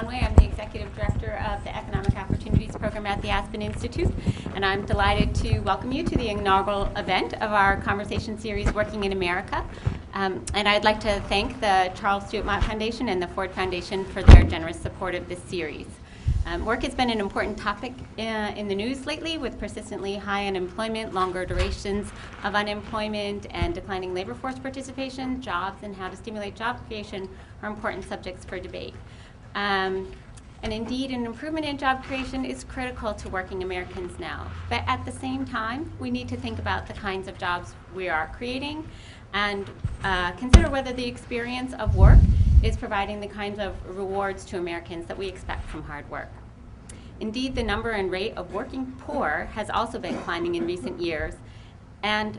Conway. I'm the Executive Director of the Economic Opportunities Program at the Aspen Institute, and I'm delighted to welcome you to the inaugural event of our conversation series, Working in America. And I'd like to thank the Charles Stewart Mott Foundation and the Ford Foundation for their generous support of this series. Work has been an important topic in the news lately, with persistently high unemployment, longer durations of unemployment, and declining labor force participation. Jobs and how to stimulate job creation are important subjects for debate. And indeed, an improvement in job creation is critical to working Americans now. But at the same time, we need to think about the kinds of jobs we are creating and consider whether the experience of work is providing the kinds of rewards to Americans that we expect from hard work. Indeed, the number and rate of working poor has also been climbing in recent years, and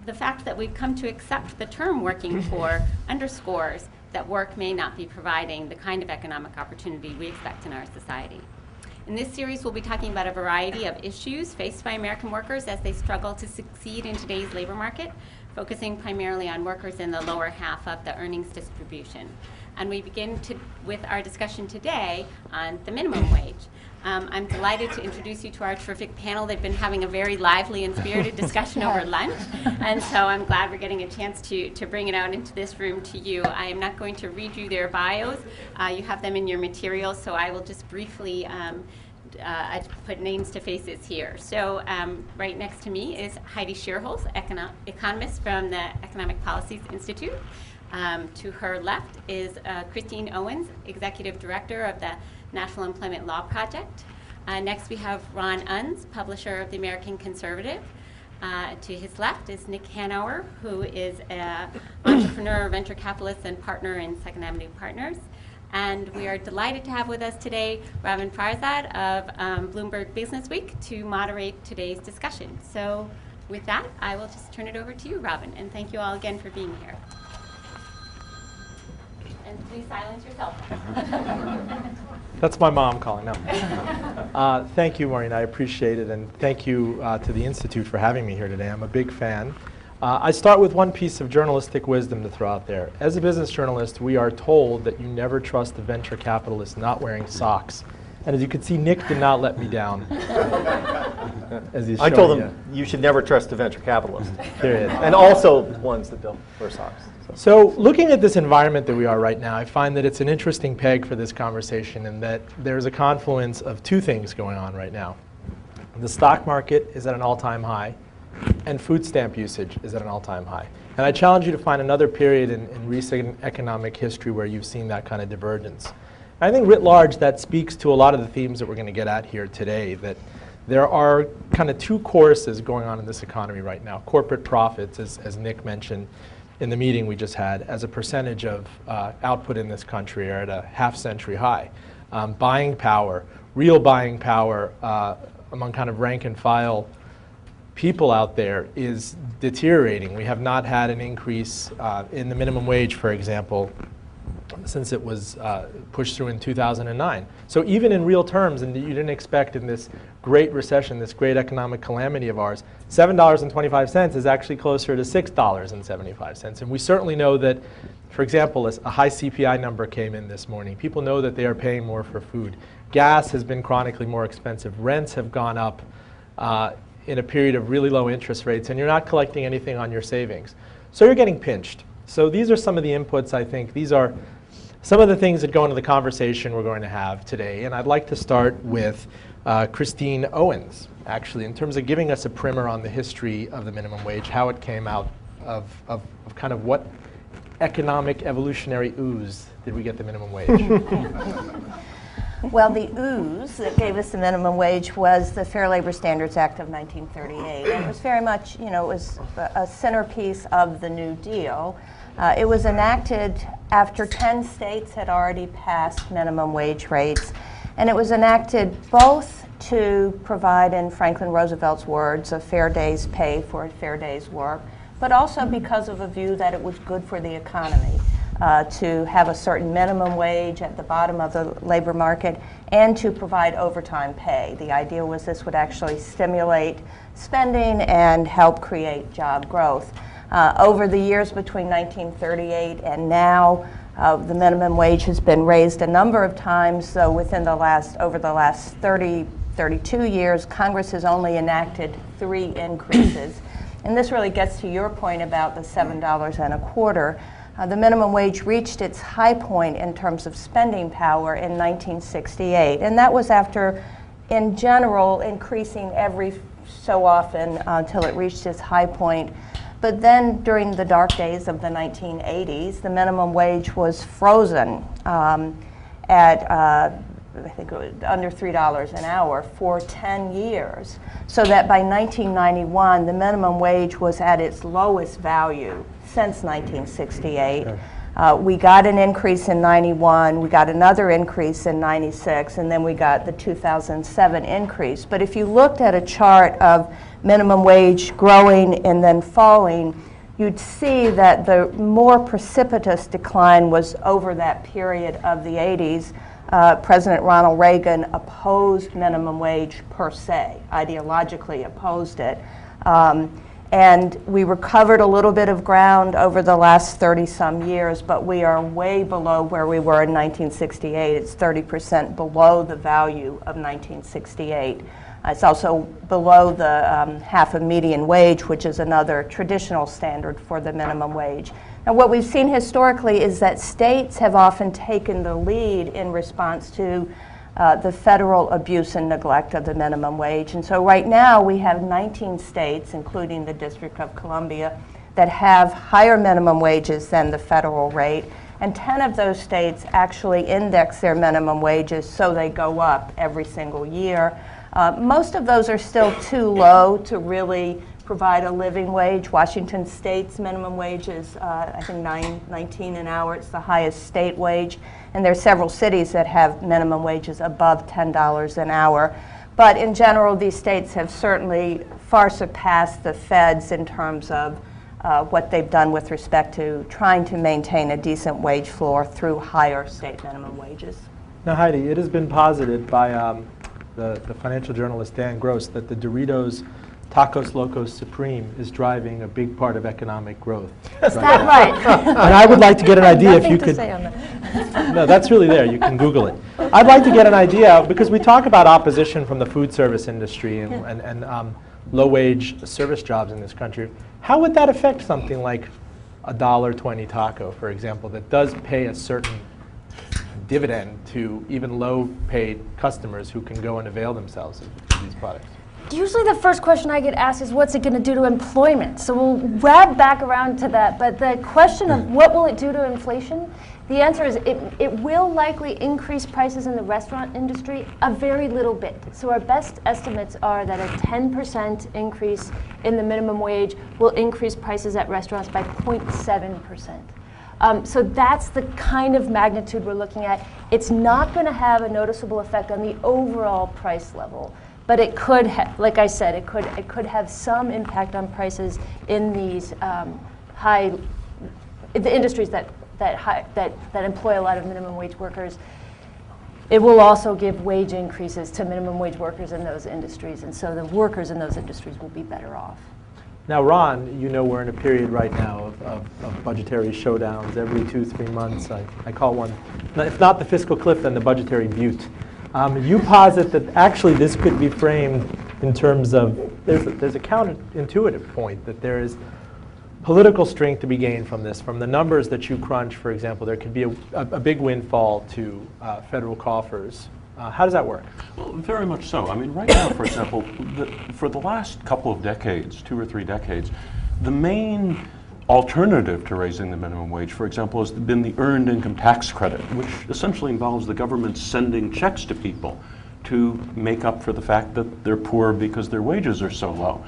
the fact that we've come to accept the term working poor underscores that work may not be providing the kind of economic opportunity we expect in our society. In this series, we'll be talking about a variety of issues faced by American workers as they struggle to succeed in today's labor market, focusing primarily on workers in the lower half of the earnings distribution. And we begin with our discussion today on the minimum wage. I'm delighted to introduce you to our terrific panel. They've been having a very lively and spirited discussion over lunch, and so I'm glad we're getting a chance to bring it out into this room to you. I am not going to read you their bios. You have them in your materials, so I will just briefly I put names to faces here. So right next to me is Heidi Shearholz, economist from the Economic Policies Institute. To her left is Christine Owens, Executive Director of the National Employment Law Project. Next we have Ron Unz, publisher of the American Conservative. To his left is Nick Hanauer, who is an entrepreneur, venture capitalist, and partner in Second Avenue Partners. And we are delighted to have with us today Robin Farzad of Bloomberg Business Week to moderate today's discussion. So with that, I will just turn it over to you, Robin, and thank you all again for being here. And please silence yourself. That's my mom calling now. Thank you, Maureen. I appreciate it, and thank you to the Institute for having me here today. I'm a big fan. I start with one piece of journalistic wisdom to throw out there. As a business journalist, we are told that you never trust a venture capitalist not wearing socks. And as you can see, Nick did not let me down. I told him you should never trust a venture capitalist. Period. And also ones that don't wear socks. So looking at this environment that we are right now, I find that it's an interesting peg for this conversation in that there's a confluence of two things going on right now. The stock market is at an all-time high, and food stamp usage is at an all-time high. And I challenge you to find another period in recent economic history where you've seen that kind of divergence. I think writ large that speaks to a lot of the themes that we're going to get at here today, that there are kind of two choruses going on in this economy right now. Corporate profits, as Nick mentioned in the meeting we just had, as a percentage of output in this country are at a half-century high. Buying power, real buying power among kind of rank and file people out there is deteriorating. We have not had an increase in the minimum wage, for example, since it was pushed through in 2009. So even in real terms, and you didn't expect in this great recession, this great economic calamity of ours, $7.25 is actually closer to $6.75. And we certainly know that, for example, a high CPI number came in this morning. People know that they are paying more for food. Gas has been chronically more expensive. Rents have gone up in a period of really low interest rates, and you're not collecting anything on your savings. So you're getting pinched. So these are some of the inputs, I think. These are some of the things that go into the conversation we're going to have today. And I'd like to start with Christine Owens, actually, in terms of giving us a primer on the history of the minimum wage, how it came out of kind of what economic evolutionary ooze did we get the minimum wage? Well, the ooze that gave us the minimum wage was the Fair Labor Standards Act of 1938. And it was very much, it was a centerpiece of the New Deal. It was enacted after 10 states had already passed minimum wage rates. And it was enacted both to provide, in Franklin Roosevelt's words, a fair day's pay for a fair day's work, but also because of a view that it was good for the economy. To have a certain minimum wage at the bottom of the labor market and to provide overtime pay. The idea was this would actually stimulate spending and help create job growth. Over the years between 1938 and now, The minimum wage has been raised a number of times, so over the last 32 years, Congress has only enacted 3 increases. And this really gets to your point about the $7.25. The minimum wage reached its high point in terms of spending power in 1968. And that was after, in general, increasing every so often until it reached its high point. But then during the dark days of the 1980s, the minimum wage was frozen at I think it was under $3 an hour for 10 years. So that by 1991, the minimum wage was at its lowest value since 1968. Okay. We got an increase in 91, we got another increase in 96, and then we got the 2007 increase. But if you looked at a chart of minimum wage growing and then falling, you'd see that the more precipitous decline was over that period of the 80s. President Ronald Reagan opposed minimum wage per se, ideologically opposed it. And we recovered a little bit of ground over the last 30-some years, but we are way below where we were in 1968. It's 30% below the value of 1968. It's also below the half a median wage, which is another traditional standard for the minimum wage. Now, what we've seen historically is that states have often taken the lead in response to the federal abuse and neglect of the minimum wage. And so right now we have 19 states, including the District of Columbia, that have higher minimum wages than the federal rate. And 10 of those states actually index their minimum wages so they go up every single year. Most of those are still too low to really provide a living wage. Washington State's minimum wage is, I think, $9.19 an hour. It's the highest state wage. And there are several cities that have minimum wages above $10 an hour. But in general, these states have certainly far surpassed the feds in terms of what they've done with respect to trying to maintain a decent wage floor through higher state minimum wages. Now, Heidi, it has been posited by the financial journalist Dan Gross that the Doritos Tacos Locos Supreme is driving a big part of economic growth. Is that right? And I would like to get an idea if you Nothing to could. say on that. No, that's really there. You can Google it. I'd like to get an idea, because we talk about opposition from the food service industry and low-wage service jobs in this country. How would that affect something like a $1.20 taco, for example, that does pay a certain dividend to even low-paid customers who can go and avail themselves of these products? Usually the first question I get asked is, what's it going to do to employment? So we'll wrap back around to that. But the question of what will it do to inflation, the answer is it will likely increase prices in the restaurant industry a very little bit. So our best estimates are that a 10% increase in the minimum wage will increase prices at restaurants by 0.7%. So that's the kind of magnitude we're looking at. It's not going to have a noticeable effect on the overall price level. But it could, like I said, it could have some impact on prices in these the industries that employ a lot of minimum wage workers. It will also give wage increases to minimum wage workers in those industries, and so the workers in those industries will be better off. Now, Ron, you know we're in a period right now of budgetary showdowns every 2-3 months. I call one, if not the fiscal cliff, then the budgetary butte. You posit that actually this could be framed in terms of, there's a counterintuitive point that there is political strength to be gained from this. From the numbers that you crunch, for example, there could be a big windfall to federal coffers. How does that work? Well, very much so. I mean, right now, for example, for the last couple of decades, 2 or 3 decades, the main alternative to raising the minimum wage, for example, has been the earned income tax credit, which essentially involves the government sending checks to people to make up for the fact that they're poor because their wages are so low.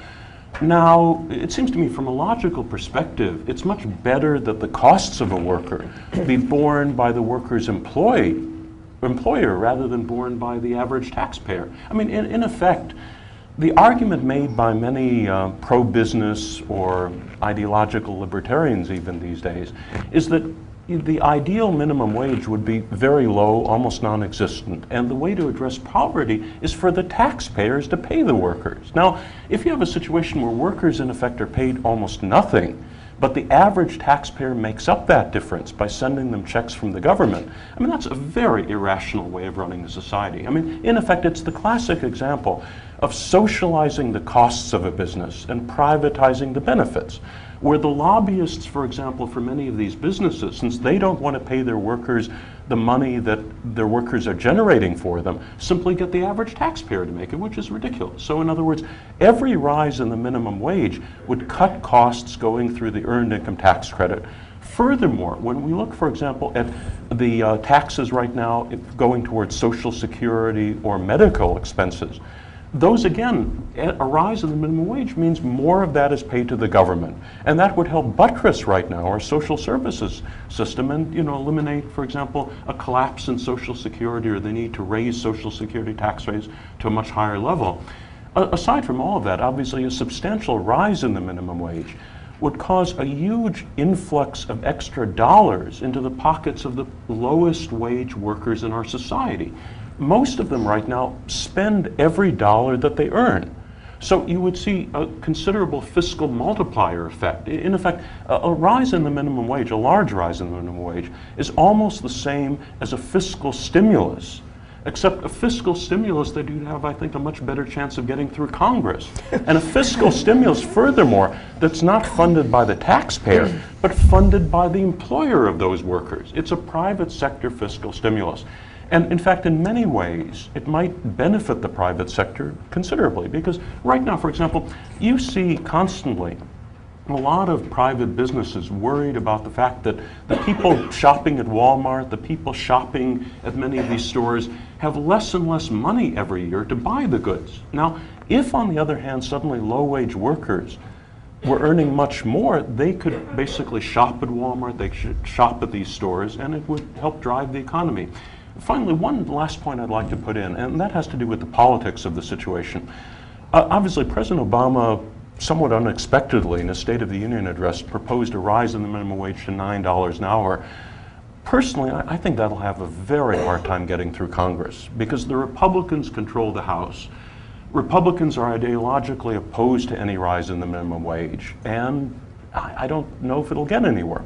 Now, it seems to me from a logical perspective, it's much better that the costs of a worker be borne by the worker's employer rather than borne by the average taxpayer. I mean, in effect, the argument made by many pro-business or ideological libertarians even these days is that the ideal minimum wage would be very low, almost non-existent, and the way to address poverty is for the taxpayers to pay the workers. Now, if you have a situation where workers in effect are paid almost nothing but the average taxpayer makes up that difference by sending them checks from the government. I mean, that's a very irrational way of running a society. I mean, in effect, it's the classic example of socializing the costs of a business and privatizing the benefits, where the lobbyists, for example, for many of these businesses, since they don't want to pay their workers the money that their workers are generating for them, simply get the average taxpayer to make it, which is ridiculous. So in other words, every rise in the minimum wage would cut costs going through the earned income tax credit. Furthermore, when we look, for example, at the taxes right now going towards Social Security or medical expenses, those, again, a rise in the minimum wage means more of that is paid to the government. And that would help buttress right now our social services system and, eliminate, for example, a collapse in Social Security or the need to raise Social Security tax rates to a much higher level. Aside from all of that, obviously a substantial rise in the minimum wage would cause a huge influx of extra dollars into the pockets of the lowest wage workers in our society. Most of them right now spend every dollar that they earn. So you would see a considerable fiscal multiplier effect. In effect, a rise in the minimum wage, a large rise in the minimum wage, is almost the same as a fiscal stimulus, except a fiscal stimulus that you'd have, I think, a much better chance of getting through Congress. And a fiscal stimulus, furthermore, that's not funded by the taxpayer, but funded by the employer of those workers. It's a private sector fiscal stimulus. And in fact, in many ways, it might benefit the private sector considerably, because right now, for example, you see constantly a lot of private businesses worried about the fact that the people shopping at Walmart, the people shopping at many of these stores, have less and less money every year to buy the goods. Now, if on the other hand, suddenly low-wage workers were earning much more, they could basically shop at Walmart, they should shop at these stores, and it would help drive the economy. Finally, one last point I'd like to put in, and that has to do with the politics of the situation. Obviously, President Obama, somewhat unexpectedly, in his State of the Union address, proposed a rise in the minimum wage to $9 an hour. Personally, I think that'll have a very hard time getting through Congress, because the Republicans control the House. Republicans are ideologically opposed to any rise in the minimum wage, and I don't know if it'll get anywhere.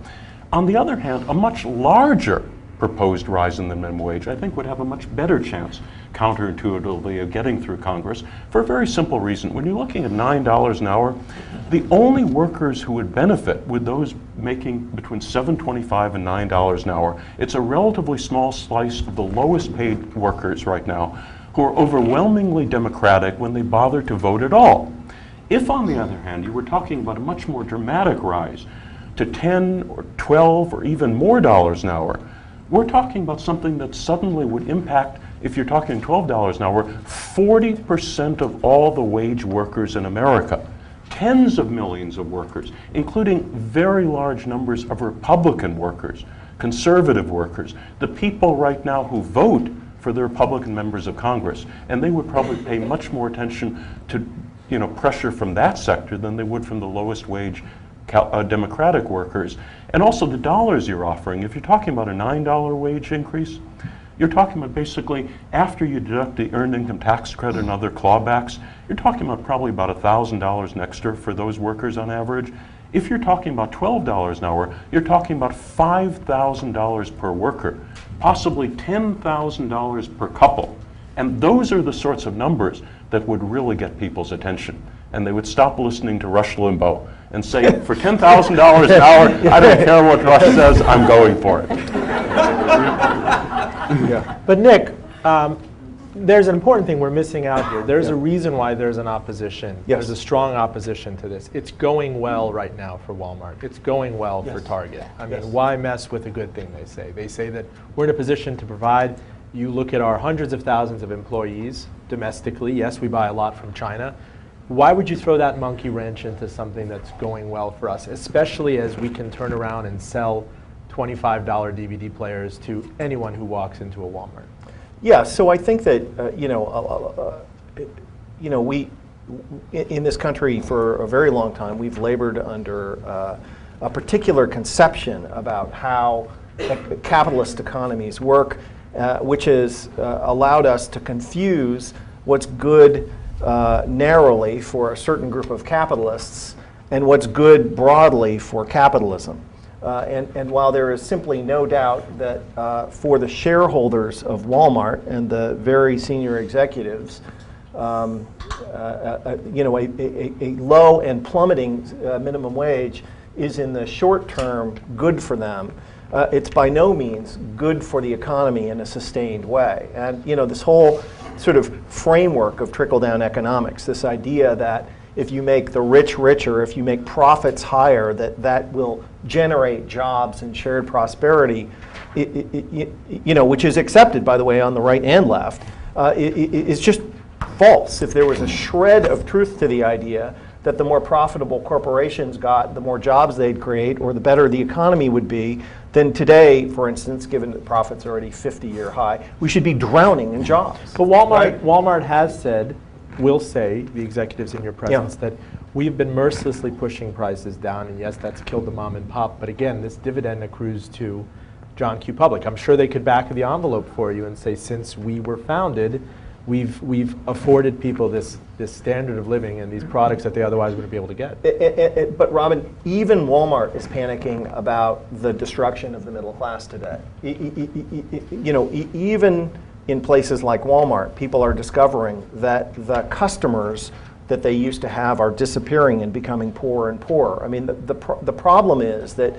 On the other hand, a much larger proposed rise in the minimum wage, I think, would have a much better chance, counterintuitively, of getting through Congress for a very simple reason. When you're looking at $9 an hour, the only workers who would benefit would those making between $7.25 and $9 an hour. It's a relatively small slice of the lowest paid workers right now who are overwhelmingly Democratic when they bother to vote at all. If, on the other hand, you were talking about a much more dramatic rise to 10 or 12 or even more dollars an hour, we're talking about something that suddenly would impact, if you're talking $12 an hour, 40% of all the wage workers in America. Tens of millions of workers, including very large numbers of Republican workers, conservative workers, the people right now who vote for the Republican members of Congress. And they would probably pay much more attention to pressure from that sector than they would from the lowest wage Democratic workers. And also the dollars you're offering. If you're talking about a $9 wage increase, you're talking about basically, after you deduct the earned income tax credit and other clawbacks, you're talking about probably about $1,000 extra for those workers on average. If you're talking about $12 an hour, you're talking about $5,000 per worker, possibly $10,000 per couple. And those are the sorts of numbers that would really get people's attention. And they would stop listening to Rush Limbaugh and say, for $10,000 an hour, I don't care what Rush says, I'm going for it. Yeah. But Nick, there's an important thing we're missing out here. There's a reason why there's an opposition. Yes. There's a strong opposition to this. It's going well right now for Walmart. It's going well for Target. I mean, why mess with a good thing, they say? They say that we're in a position to provide. You look at our hundreds of thousands of employees domestically. Yes, we buy a lot from China. Why would you throw that monkey wrench into something that's going well for us, especially as we can turn around and sell $25 DVD players to anyone who walks into a Walmart? Yeah, so I think that we in this country for a very long time we've labored under a particular conception about how capitalist economies work, which has allowed us to confuse what's good narrowly for a certain group of capitalists and what's good broadly for capitalism. And while there is simply no doubt that for the shareholders of Walmart and the very senior executives, a low and plummeting minimum wage is in the short term good for them, it's by no means good for the economy in a sustained way. And this whole sort of framework of trickle-down economics, this idea that if you make the rich richer, if you make profits higher, that will generate jobs and shared prosperity, which is accepted, by the way, on the right and left, is just false. If there was a shred of truth to the idea that the more profitable corporations got, the more jobs they'd create, or the better the economy would be, then today, for instance, given that profits are already 50-year high, we should be drowning in jobs. But Walmart has said, will say, the executives in your presence, that we've been mercilessly pushing prices down, and yes, that's killed the mom and pop, but again, this dividend accrues to John Q. Public. I'm sure they could back of the envelope for you and say, since we were founded, we've afforded people this standard of living and these products that they otherwise wouldn't be able to get. But Robin, even Walmart is panicking about the destruction of the middle class today. Even in places like Walmart, people are discovering that the customers that they used to have are disappearing and becoming poorer and poorer. I mean, the problem is that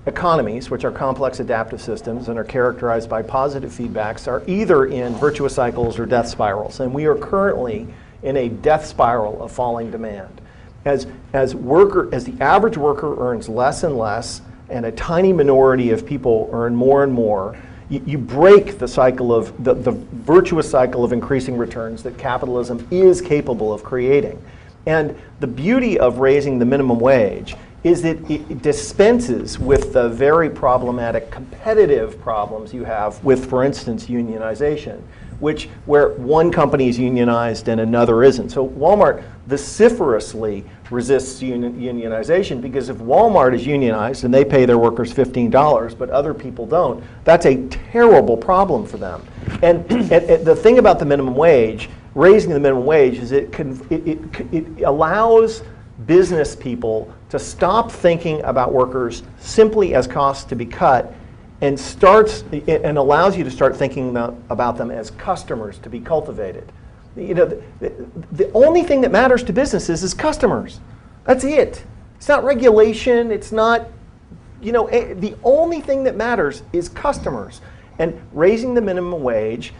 economies, which are complex adaptive systems and are characterized by positive feedbacks, are either in virtuous cycles or death spirals. And we are currently in a death spiral of falling demand. As the average worker earns less and less, and a tiny minority of people earn more and more, you break the cycle of the virtuous cycle of increasing returns that capitalism is capable of creating. And the beauty of raising the minimum wage is that it dispenses with the very problematic competitive problems you have with, for instance, unionization, where one company is unionized and another isn't. So Walmart vociferously resists unionization, because if Walmart is unionized and they pay their workers $15 but other people don't, that's a terrible problem for them. And the thing about the minimum wage, raising the minimum wage, is it allows business people to stop thinking about workers simply as costs to be cut, and allows you to start thinking about them as customers to be cultivated. The only thing that matters to businesses is customers. That's it. It's not regulation. It's not, the only thing that matters is customers. And raising the minimum wage,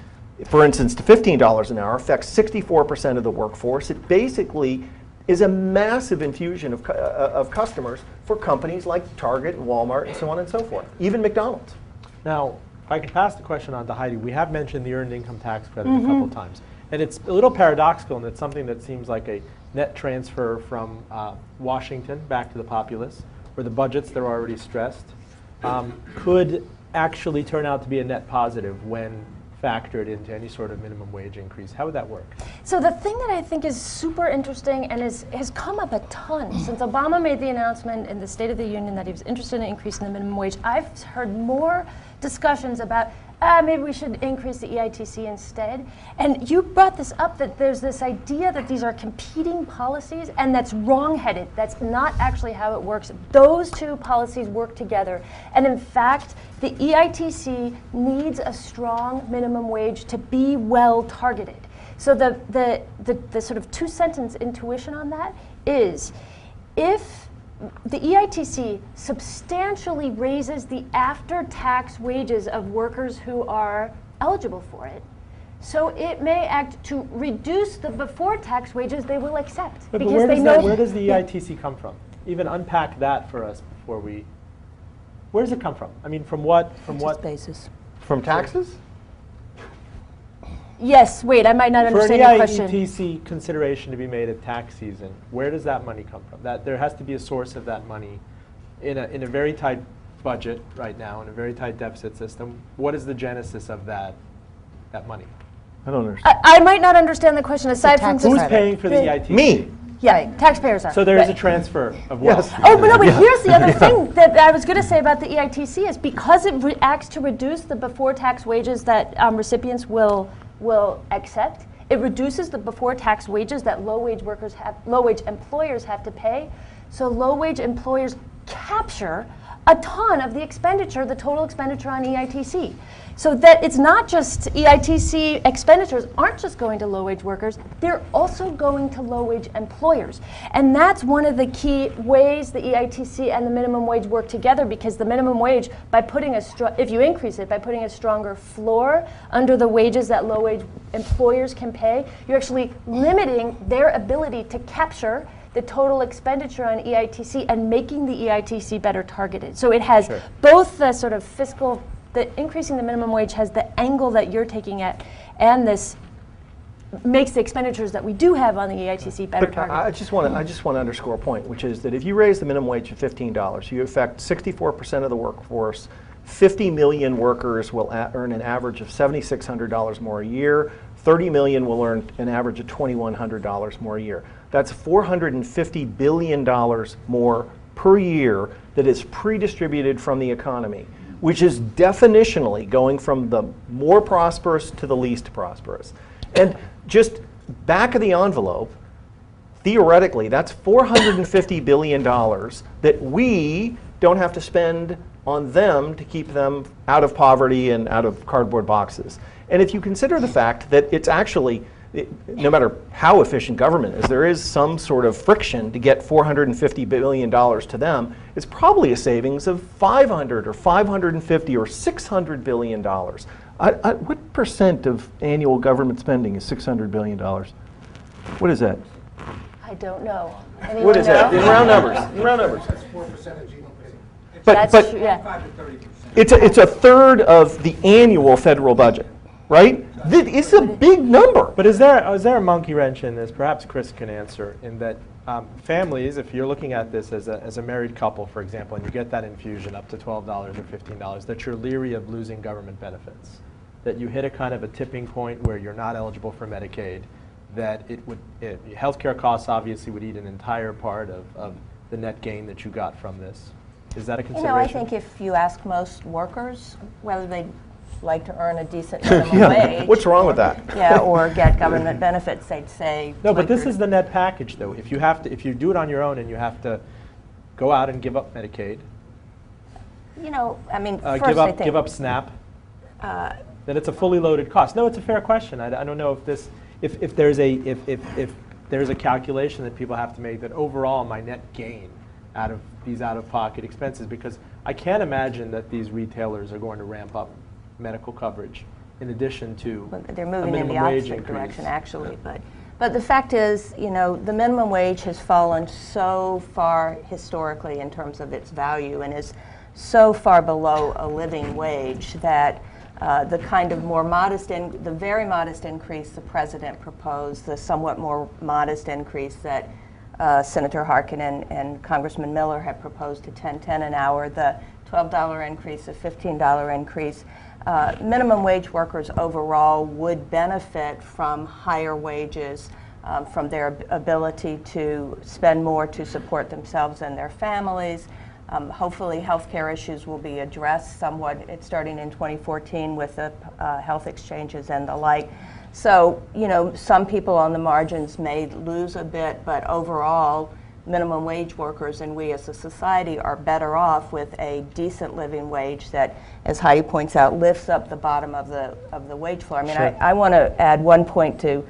for instance, to $15 an hour, affects 64% of the workforce. It basically is a massive infusion of customers for companies like Target and Walmart and so on and so forth, even McDonald's. Now, if I could pass the question on to Heidi, we have mentioned the earned income tax credit a couple times. And it's a little paradoxical, and it's something that seems like a net transfer from Washington back to the populace, where the budgets that are already stressed could actually turn out to be a net positive when factored into any sort of minimum wage increase. How would that work? So the thing that I think is super interesting and has come up a ton since Obama made the announcement in the State of the Union that he was interested in increasing the minimum wage, I've heard more discussions about maybe we should increase the EITC instead. And you brought this up, that there's this idea that these are competing policies, and that's wrong-headed. That's not actually how it works. Those two policies work together. And in fact, the EITC needs a strong minimum wage to be well targeted. So the sort of two-sentence intuition on that is, if the EITC substantially raises the after-tax wages of workers who are eligible for it, so it may act to reduce the before-tax wages they will accept. But where does the EITC come from? Even unpack that for us before we. Where does it come from? I mean, from what? Basis. From taxes? Yes, wait, I might not understand your question. For an EITC consideration to be made at tax season, where does that money come from? That there has to be a source of that money in a very tight budget right now, in a very tight deficit system. What is the genesis of that money? I don't understand. I might not understand the question aside from Who's paying for the EITC? Me. Yeah, taxpayers are. So there is a transfer of wealth. Yes. Oh, but no, but here's the other thing that I was going to say about the EITC is because it acts to reduce the before-tax wages that recipients will accept, It reduces the before-tax wages that low-wage employers have to pay. So low-wage employers capture a ton of the expenditure, the total expenditure on EITC. So that it's not just EITC expenditures aren't just going to low-wage workers, they're also going to low-wage employers. And that's one of the key ways the EITC and the minimum wage work together, because the minimum wage, by putting if you increase it, by putting a stronger floor under the wages that low-wage employers can pay, you're actually limiting their ability to capture the total expenditure on EITC and making the EITC better targeted. So it has both the sort of fiscal, the increasing the minimum wage has the angle that you're taking at, and this makes the expenditures that we do have on the EITC better targeted. I just want to underscore a point, which is that if you raise the minimum wage to $15, you affect 64% of the workforce. 50 million workers will earn an average of $7,600 more a year. 30 million will earn an average of $2,100 more a year. That's $450 billion more per year that is pre-distributed from the economy, which is definitionally going from the more prosperous to the least prosperous. And just back of the envelope, theoretically, that's $450 billion that we don't have to spend on them to keep them out of poverty and out of cardboard boxes. And if you consider the fact that it's actually, no matter how efficient government is, there is some sort of friction to get $450 billion to them, it's probably a savings of $500 or $550 or $600 billion. What percent of annual government spending is $600 billion? What is that? I don't know. What is that? In round numbers. In round numbers. That's 4% of GDP. But true, yeah. 5 to 30%. It's a third of the annual federal budget, right? It's a big number. But is there a monkey wrench in this? Perhaps Chris can answer, in that families, if you're looking at this as a married couple, for example, and you get that infusion up to $12 or $15, that you're leery of losing government benefits, that you hit a kind of a tipping point where you're not eligible for Medicaid, that healthcare costs obviously would eat an entire part of the net gain that you got from this. Is that a consideration? I think if you ask most workers whether they'd like to earn a decent minimum wage. What's wrong with that? Yeah, or get government benefits, they'd say. No, but this is the net package, though. If you do it on your own and you have to go out and give up Medicaid, I mean, first I think give up SNAP, then it's a fully loaded cost. No, it's a fair question. I don't know if there's a calculation that people have to make that overall my net gain out of these out-of-pocket expenses, because I can't imagine that these retailers are going to ramp up medical coverage in addition to they're a moving in minimum the wage opposite increase. direction, actually. But the fact is, the minimum wage has fallen so far historically in terms of its value, and is so far below a living wage that the kind of more modest, the very modest increase the president proposed, the somewhat more modest increase that Senator Harkin and Congressman Miller have proposed to $10.10 an hour, the $12 increase, the $15 increase. Minimum wage workers overall would benefit from higher wages, from their ability to spend more to support themselves and their families. Hopefully healthcare issues will be addressed somewhat starting in 2014 with the health exchanges and the like. So, some people on the margins may lose a bit, but overall, minimum wage workers and we as a society are better off with a decent living wage that, as Heidi points out, lifts up the bottom of the wage floor. I mean, Sure. I want to add one point to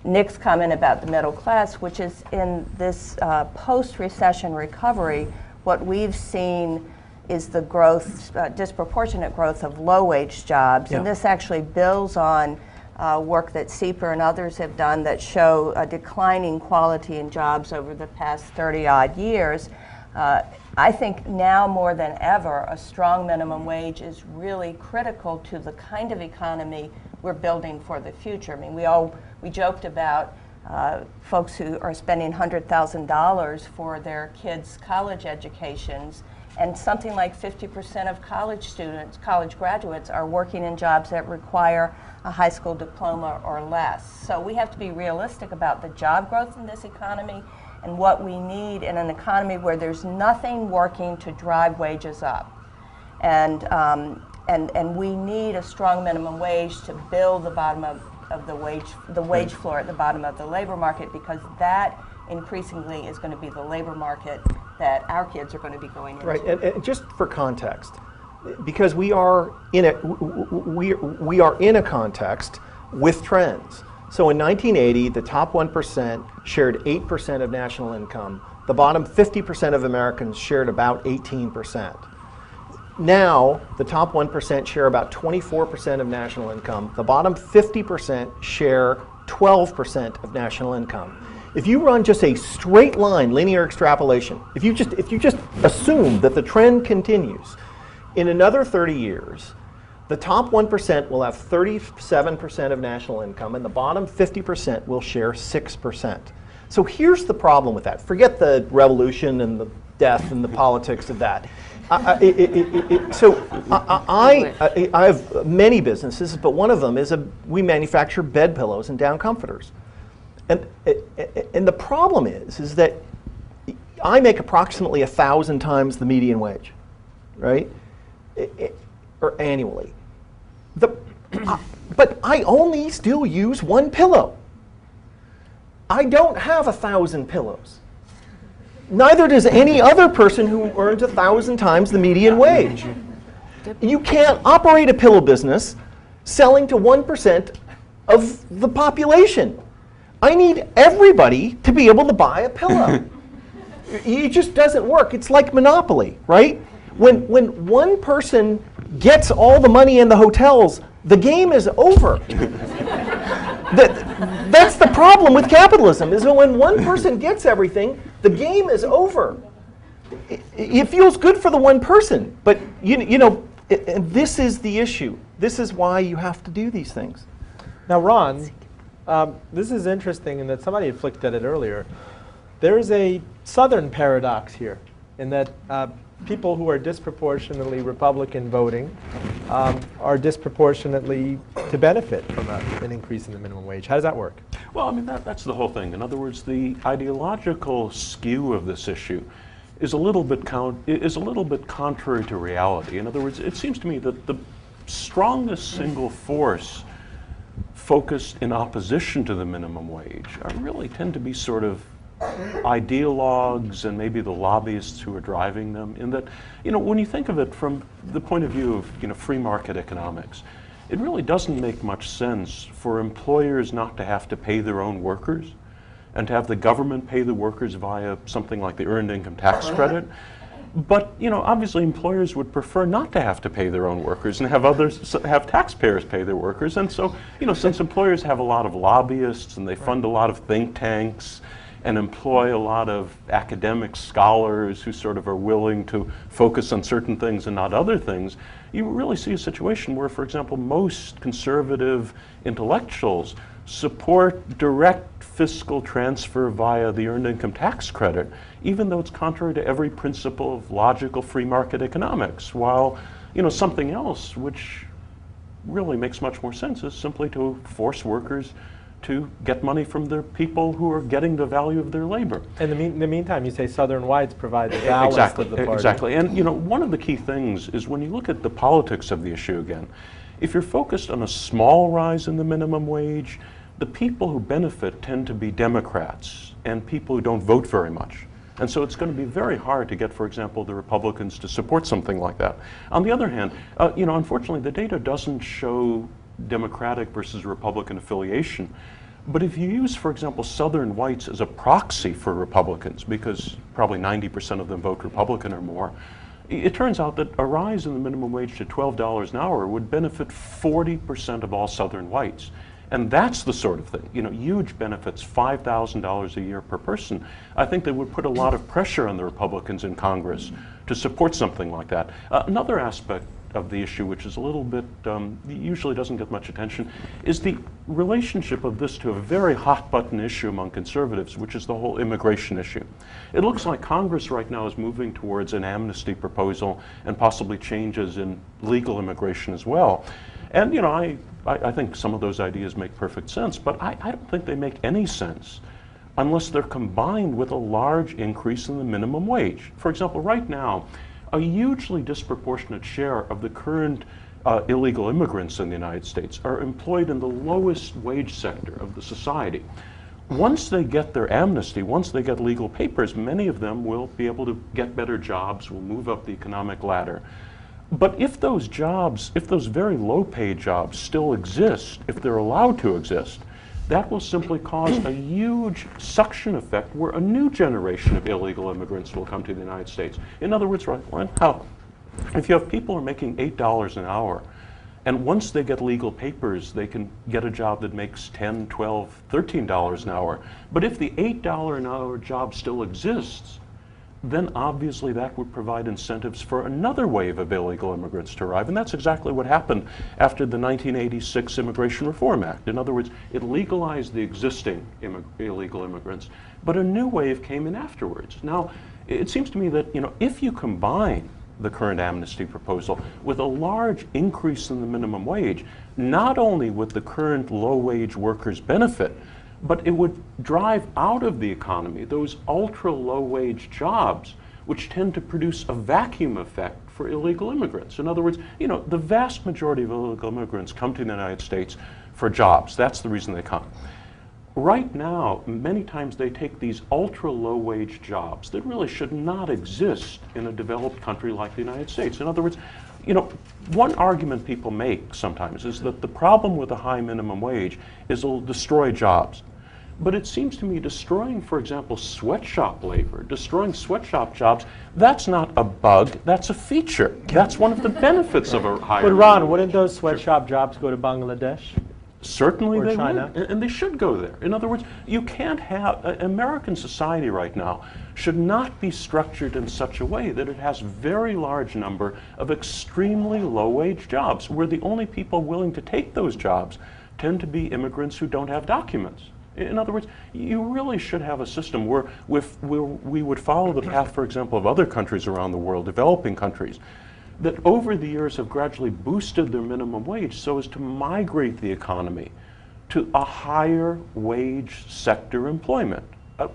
Nick's comment about the middle class, which is in this post-recession recovery, what we've seen is the growth, disproportionate growth of low-wage jobs, and this actually builds on work that CEPR and others have done that show a declining quality in jobs over the past 30-odd years. I think now more than ever, a strong minimum wage is really critical to the kind of economy we're building for the future. I mean, we joked about folks who are spending $100,000 for their kids' college educations, and something like 50% of college graduates are working in jobs that require a high school diploma or less. So we have to be realistic about the job growth in this economy and what we need in an economy where there's nothing working to drive wages up. And we need a strong minimum wage to build the bottom of of the wage floor at the bottom of the labor market, because that increasingly is going to be the labor market that our kids are going to be going into. Right, and just for context, because we are in a context with trends. So in 1980, the top 1% shared 8% of national income. The bottom 50% of Americans shared about 18%. Now, the top 1% share about 24% of national income. The bottom 50% share 12% of national income. If you run just a straight line linear extrapolation, if you just assume that the trend continues, in another 30 years, the top 1% will have 37% of national income, and the bottom 50% will share 6%. So here's the problem with that. Forget the revolution and the death and the politics of that. I have many businesses, but one of them is we manufacture bed pillows and down comforters. And the problem is that I make approximately 1,000 times the median wage, right? Or annually. But I only still use one pillow. I don't have 1,000 pillows. Neither does any other person who earns 1,000 times the median wage. You can't operate a pillow business selling to 1% of the population. I need everybody to be able to buy a pillow. It just doesn't work. It's like Monopoly, right? When one person gets all the money in the hotels, the game is over. That's the problem with capitalism, is that when one person gets everything, the game is over. It feels good for the one person, but and this is the issue. This is why you have to do these things. Now, Ron, this is interesting in that somebody had flicked at it earlier. There is a Southern paradox here, in that people who are disproportionately Republican voting are disproportionately to benefit from an increase in the minimum wage. How does that work? Well, I mean, that's the whole thing. In other words, the ideological skew of this issue is a little bit contrary to reality. In other words, it seems to me that the strongest single force focused in opposition to the minimum wage really tend to be sort of ideologues and maybe the lobbyists who are driving them, in that, when you think of it from the point of view of, free market economics, it really doesn't make much sense for employers not to have to pay their own workers and to have the government pay the workers via something like the earned income tax credit. But, obviously employers would prefer not to have to pay their own workers and have taxpayers pay their workers. And so, since employers have a lot of lobbyists and they fund a lot of think tanks and employ a lot of academic scholars who sort of are willing to focus on certain things and not other things, you really see a situation where, for example, most conservative intellectuals support direct fiscal transfer via the earned income tax credit, even though it's contrary to every principle of logical free market economics, while something else which really makes much more sense is simply to force workers to get money from the people who are getting the value of their labor. And in the meantime, you say Southern whites provide the ballast of the party. Exactly. And one of the key things is when you look at the politics of the issue again, if you're focused on a small rise in the minimum wage, the people who benefit tend to be Democrats and people who don't vote very much. And so it's going to be very hard to get, for example, the Republicans to support something like that. On the other hand, unfortunately, the data doesn't show Democratic versus Republican affiliation. But if you use, for example, Southern whites as a proxy for Republicans, because probably 90% of them vote Republican or more, it turns out that a rise in the minimum wage to $12 an hour would benefit 40% of all Southern whites. And that's the sort of thing, huge benefits, $5,000 a year per person. I think that would put a lot of pressure on the Republicans in Congress to support something like that. Another aspect of the issue, which is a little bit, usually doesn't get much attention, is the relationship of this to a very hot button issue among conservatives, which is the whole immigration issue. It looks like Congress right now is moving towards an amnesty proposal and possibly changes in legal immigration as well. And I think some of those ideas make perfect sense, but I don't think they make any sense unless they're combined with a large increase in the minimum wage. For example, right now, a hugely disproportionate share of the current illegal immigrants in the United States are employed in the lowest wage sector of the society. Once they get their amnesty, once they get legal papers, many of them will be able to get better jobs, will move up the economic ladder. But if those jobs, if those very low-paid jobs still exist, if they're allowed to exist, that will simply cause a huge suction effect where a new generation of illegal immigrants will come to the United States. In other words, right, how if you have people who are making $8 an hour, and once they get legal papers, they can get a job that makes $10, $12, $13 an hour. But if the $8 an hour job still exists, then obviously that would provide incentives for another wave of illegal immigrants to arrive. And that's exactly what happened after the 1986 Immigration Reform Act. In other words, it legalized the existing illegal immigrants, but a new wave came in afterwards. Now, it seems to me that, if you combine the current amnesty proposal with a large increase in the minimum wage, not only would the current low-wage workers benefit, but it would drive out of the economy those ultra-low-wage jobs, which tend to produce a vacuum effect for illegal immigrants. In other words, the vast majority of illegal immigrants come to the United States for jobs. That's the reason they come. Right now, many times they take these ultra-low-wage jobs that really should not exist in a developed country like the United States. In other words, one argument people make sometimes is that the problem with a high minimum wage is it'll destroy jobs. But it seems to me destroying, for example, sweatshop labor, destroying sweatshop jobs, that's not a bug, that's a feature. That's one of the benefits of a higher But minimum Ron, wage. wouldn't those sweatshop jobs go to Bangladesh? Certainly Or they China. would, and they should go there. In other words, you can't have, American society right now should not be structured in such a way that it has very large number of extremely low-wage jobs, where the only people willing to take those jobs tend to be immigrants who don't have documents. In other words, you really should have a system where we would follow the path, for example, of other countries around the world, developing countries, that over the years have gradually boosted their minimum wage so as to migrate the economy to a higher wage sector employment.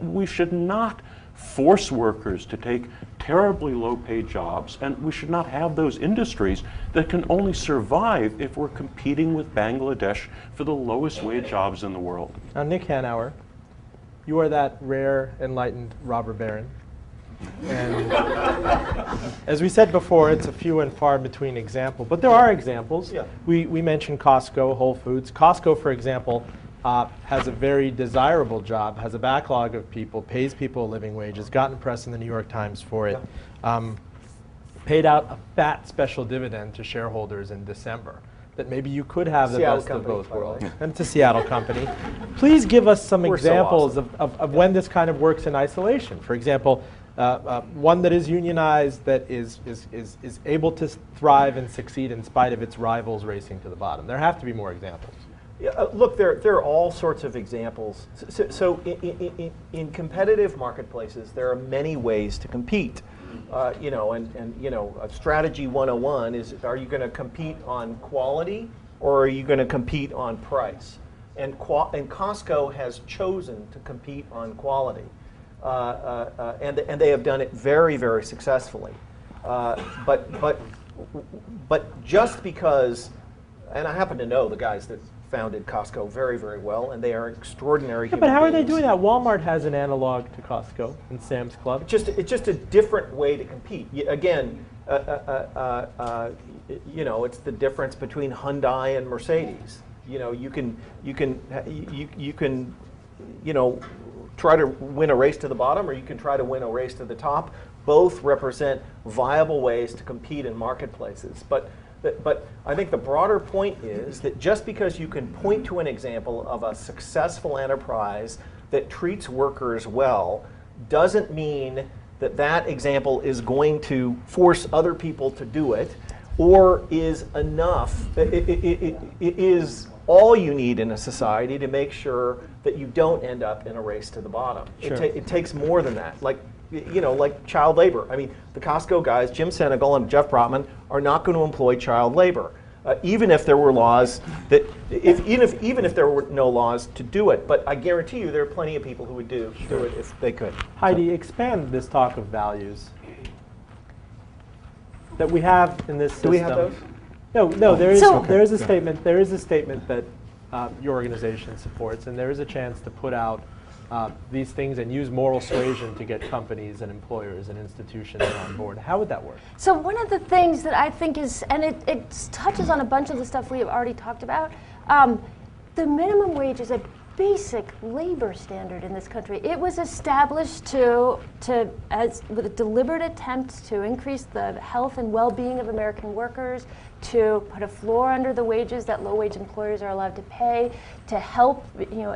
We should not force workers to take terribly low-paid jobs, and we should not have those industries that can only survive if we're competing with Bangladesh for the lowest wage jobs in the world. Now, Nick Hanauer, you are that rare, enlightened robber baron. And as we said before, it's a few and far between example, but there are examples. Yeah. We mentioned Costco, Whole Foods. Costco, for example, has a very desirable job, has a backlog of people, pays people a living wage, has gotten press in the New York Times for it, paid out a fat special dividend to shareholders in December. That maybe you could have the Seattle best company, of both by the worlds. way. And it's a Seattle company. Please give us some We're so examples awesome. of when this kind of works in isolation. For example, one that is unionized, that is able to thrive and succeed in spite of its rivals racing to the bottom. There have to be more examples. Yeah, look, there are all sorts of examples. So in competitive marketplaces, there are many ways to compete. Strategy 101 is, are you going to compete on quality or are you going to compete on price? And Costco has chosen to compete on quality. And they have done it very, very successfully. But just because, and I happen to know the guys that founded Costco very, very well, and they are extraordinary human But how are they beings. doing that? Walmart has an analog to Costco and Sam's Club. It's just a different way to compete. Again, it's the difference between Hyundai and Mercedes. You can try to win a race to the bottom, or you can try to win a race to the top. Both represent viable ways to compete in marketplaces. But I think the broader point is that just because you can point to an example of a successful enterprise that treats workers well doesn't mean that that example is going to force other people to do it, or is enough, it is all you need in a society to make sure that you don't end up in a race to the bottom. Sure. It takes more than that. Like child labor. I mean, the Costco guys, Jim Senegal and Jeff Brotman, are not going to employ child labor, even if there were laws that, even if there were no laws to do it. But I guarantee you, there are plenty of people who would do it if they could. Heidi, expand this talk of values that we have in this system. Do we have those? No, there is So- there is a statement. There is a statement that your organization supports, and there is a chance to put out these things and use moral suasion to get companies and employers and institutions on board. How would that work? So one of the things that I think is, and it touches on a bunch of the stuff we have already talked about, the minimum wage is a basic labor standard in this country. It was established with a deliberate attempt to increase the health and well-being of American workers, to put a floor under the wages that low-wage employers are allowed to pay, to help,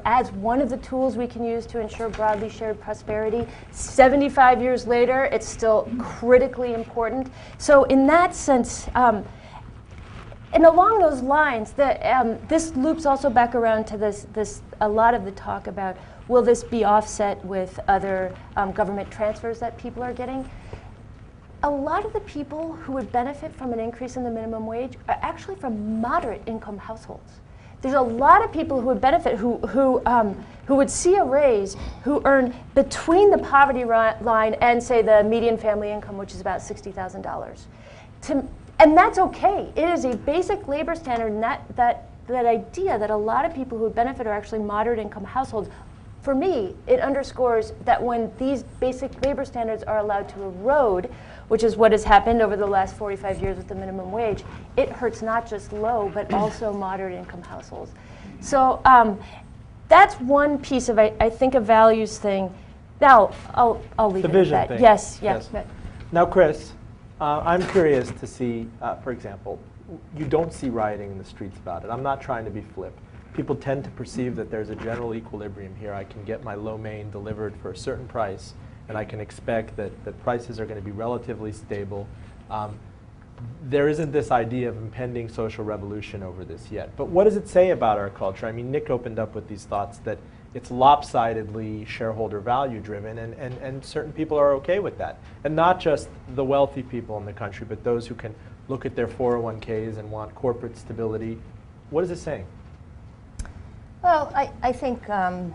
as one of the tools we can use to ensure broadly shared prosperity. 75 years later, it's still critically important. So in that sense, and along those lines, this loops also back around to this a lot of the talk about, will this be offset with other government transfers that people are getting? A lot of the people who would benefit from an increase in the minimum wage are actually from moderate income households. There's a lot of people who would benefit, who would see a raise, who earn between the poverty line and, say, the median family income, which is about $60,000. And that's okay. It is a basic labor standard, and that idea that a lot of people who would benefit are actually moderate income households, for me, it underscores that when these basic labor standards are allowed to erode, which is what has happened over the last 45 years with the minimum wage, it hurts not just low, but also moderate income households. So that's one piece of, I think, a values thing. Now, I'll leave it at that. Thing. Yes. Now, Chris, I'm curious to see, for example, you don't see rioting in the streets about it. I'm not trying to be flip. People tend to perceive that there's a general equilibrium here. I can get my lo mein delivered for a certain price, and I can expect that prices are going to be relatively stable. There isn't this idea of impending social revolution over this yet. But what does it say about our culture? I mean, Nick opened up with these thoughts that it's lopsidedly shareholder value driven, and certain people are okay with that. And not just the wealthy people in the country, but those who can look at their 401ks and want corporate stability. What is it saying? Well, I think, there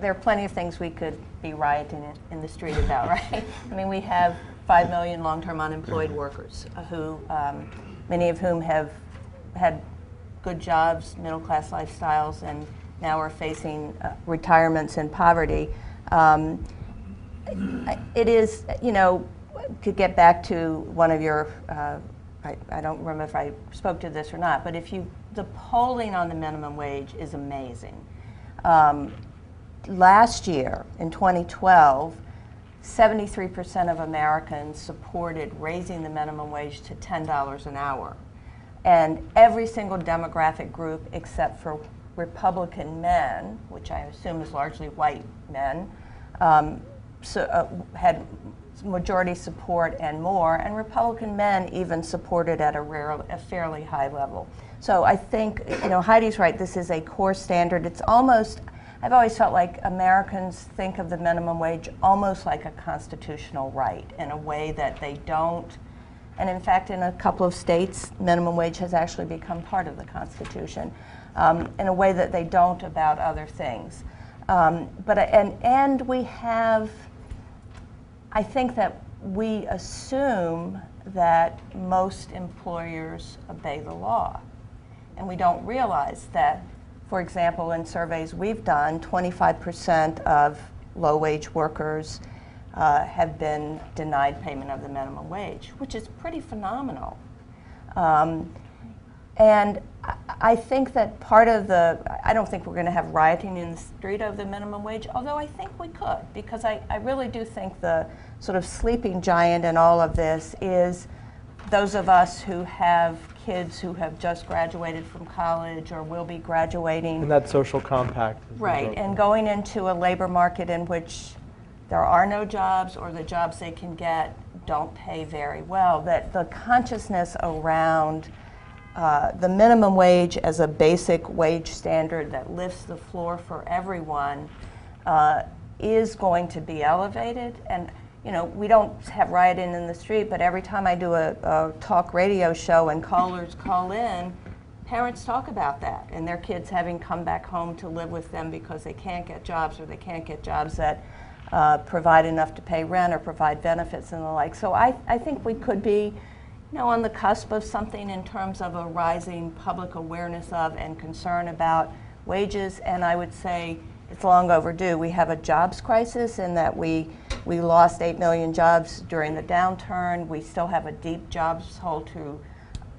are plenty of things we could be rioting in the street about, right? I mean, we have 5 million long-term unemployed workers who, many of whom have had good jobs, middle-class lifestyles, and now are facing retirements and poverty. It is, to get back to one of your, I don't remember if I spoke to this or not, but the polling on the minimum wage is amazing. Last year, in 2012, 73% of Americans supported raising the minimum wage to $10 an hour. And every single demographic group except for Republican men, which I assume is largely white men, had majority support and more, and Republican men even supported at a fairly high level. So I think, Heidi's right, this is a core standard. It's almost, I've always felt like Americans think of the minimum wage almost like a constitutional right, in a way that they don't. And in fact, in a couple of states, minimum wage has actually become part of the Constitution, in a way that they don't about other things. And we have, I think that we assume that most employers obey the law. And we don't realize that, for example, in surveys we've done, 25% of low-wage workers have been denied payment of the minimum wage, which is pretty phenomenal. And I think that part of I don't think we're going to have rioting in the street over the minimum wage, although I think we could, because I really do think the sort of sleeping giant in all of this is those of us who have kids who have just graduated from college or will be graduating. And that social compact. Right, and going into a labor market in which there are no jobs, or the jobs they can get don't pay very well, that the consciousness around the minimum wage as a basic wage standard that lifts the floor for everyone is going to be elevated. And we don't have rioting in the street, but every time I do a talk radio show and callers call in, parents talk about that and their kids having come back home to live with them because they can't get jobs, or they can't get jobs that provide enough to pay rent or provide benefits and the like. So I think we could be Now, on the cusp of something in terms of a rising public awareness of and concern about wages, and I would say it's long overdue. We have a jobs crisis in that we lost 8 million jobs during the downturn. We still have a deep jobs hole to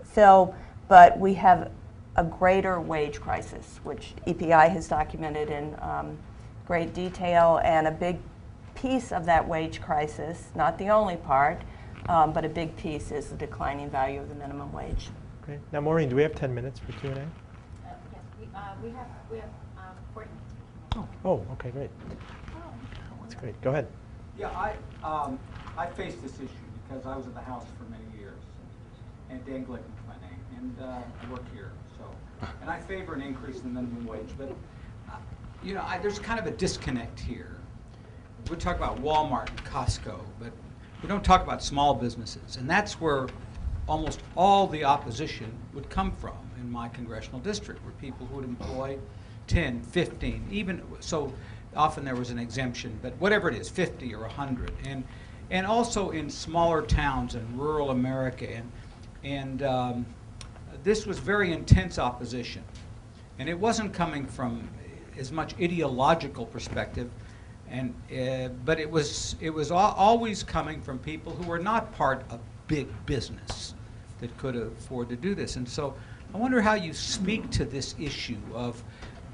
fill, but we have a greater wage crisis, which EPI has documented in great detail, and a big piece of that wage crisis, not the only part, but a big piece is the declining value of the minimum wage. Great. Now, Maureen, do we have 10 minutes for Q&A? Yes, we have 40 minutes. Oh, okay, great. That's great. Go ahead. Yeah, I faced this issue because I was in the House for many years, and Dan Glickman's my name, and I work here. And I favor an increase in the minimum wage, but you know, there's kind of a disconnect here. We talk about Walmart and Costco, but we don't talk about small businesses, and that's where almost all the opposition would come from in my congressional district, where people who would employ 10, 15, even so often there was an exemption, but whatever it is, 50 or 100, and also in smaller towns in rural America, and this was very intense opposition, and it wasn't coming from as much ideological perspective, and but it was always coming from people who were not part of big business that could afford to do this. And so I wonder how you speak to this issue of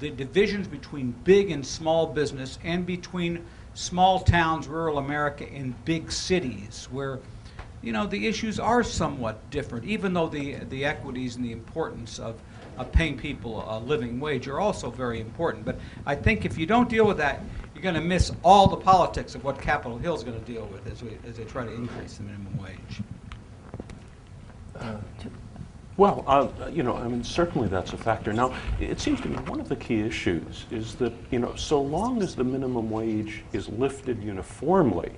the divisions between big and small business, and between small towns, rural America, and big cities, where you know, the issues are somewhat different, even though the equities and the importance of paying people a living wage are also very important. But I think if you don't deal with that, you're going to miss all the politics of what Capitol Hill is going to deal with as they try to increase the minimum wage. Well, you know, I mean, certainly that's a factor. Now, it seems to me one of the key issues is that, you know, so long as the minimum wage is lifted uniformly,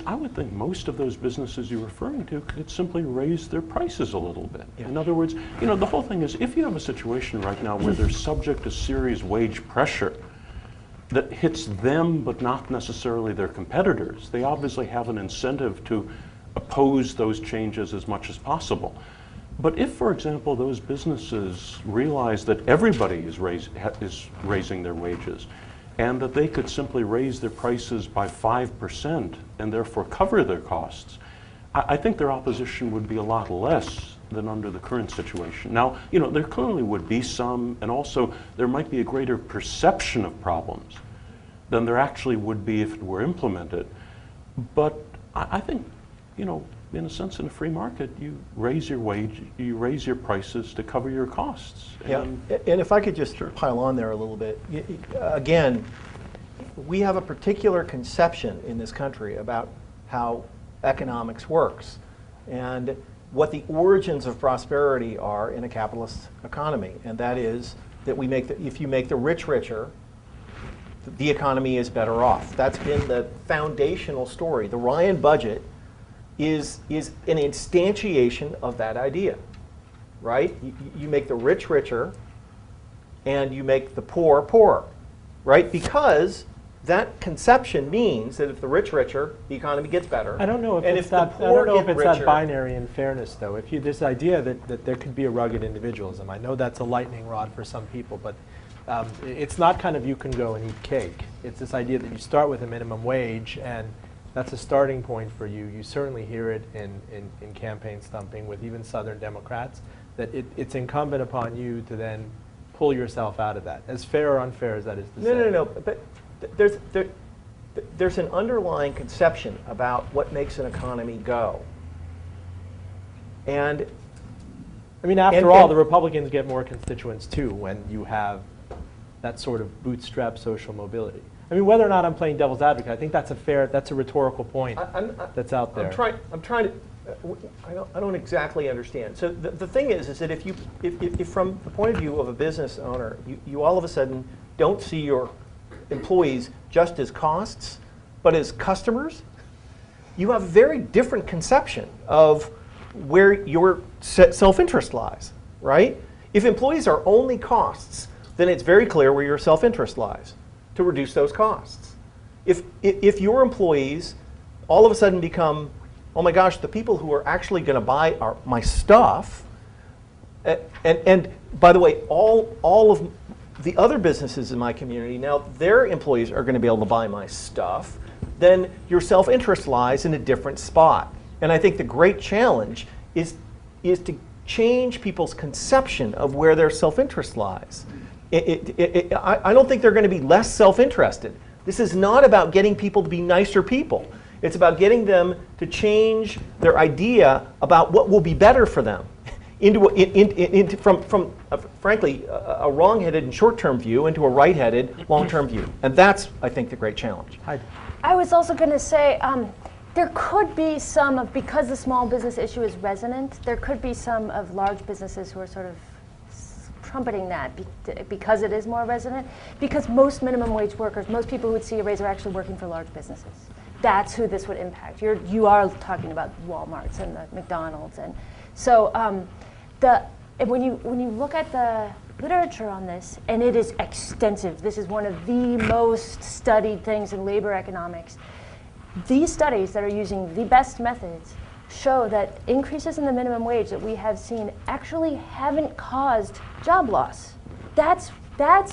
I would think most of those businesses you're referring to could simply raise their prices a little bit. Yeah. In other words, you know, the whole thing is, if you have a situation right now where they're subject to serious wage pressure that hits them but not necessarily their competitors, they obviously have an incentive to oppose those changes as much as possible. But if, for example, those businesses realize that everybody is raising their wages, and that they could simply raise their prices by 5% and therefore cover their costs, I think their opposition would be a lot less than under the current situation. Now, you know, there clearly would be some, and also there might be a greater perception of problems than there actually would be if it were implemented. But I think, you know, in a sense, in a free market, you raise your wage, you raise your prices to cover your costs. Yeah, and if I could just pile on there a little bit. Again, we have a particular conception in this country about how economics works and what the origins of prosperity are in a capitalist economy. And that is that if you make the rich richer, the economy is better off. That's been the foundational story. The Ryan budget is an instantiation of that idea, right? You make the rich richer, and you make the poor poorer, right? Because that conception means that if the rich richer, the economy gets better. I don't know if and it's if that. the I poor don't know if get it's richer, that binary in fairness, though. If you this idea that there could be a rugged individualism, I know that's a lightning rod for some people, but it's not kind of you can go and eat cake. It's this idea that you start with a minimum wage, and that's a starting point for you. You certainly hear it in campaign stumping with even Southern Democrats, that it's incumbent upon you to then pull yourself out of that. As fair or unfair as that is to say. No. But there's an underlying conception about what makes an economy go. And I mean, after all, the Republicans get more constituents too when you have that sort of bootstrap social mobility. I mean, whether or not I'm playing devil's advocate, I think that's a rhetorical point that's out there. I'm trying to, I don't exactly understand. So the thing is that if from the point of view of a business owner, you all of a sudden don't see your employees just as costs, but as customers, you have a very different conception of where your self-interest lies, right? If employees are only costs, then it's very clear where your self-interest lies, to reduce those costs. If your employees all of a sudden become oh my gosh, the people who are actually going to buy my stuff, and by the way, all of the other businesses in my community, now their employees are going to be able to buy my stuff, then your self-interest lies in a different spot. And I think the great challenge is to change people's conception of where their self-interest lies. I don't think they're going to be less self-interested. This is not about getting people to be nicer people. It's about getting them to change their idea about what will be better for them from frankly, a wrong-headed and short-term view into a right-headed long-term view. And that's, I think, the great challenge. I was also going to say, there could be some of, because the small business issue is resonant, there could be some of large businesses who are sort of trumpeting that because it is more resonant, because most minimum wage workers, most people who would see a raise are actually working for large businesses. That's who this would impact. You are talking about Walmarts and the McDonald's. And so when you look at the literature on this, and it is extensive, this is one of the most studied things in labor economics. These studies that are using the best methods show that increases in the minimum wage that we have seen actually haven't caused job loss. That's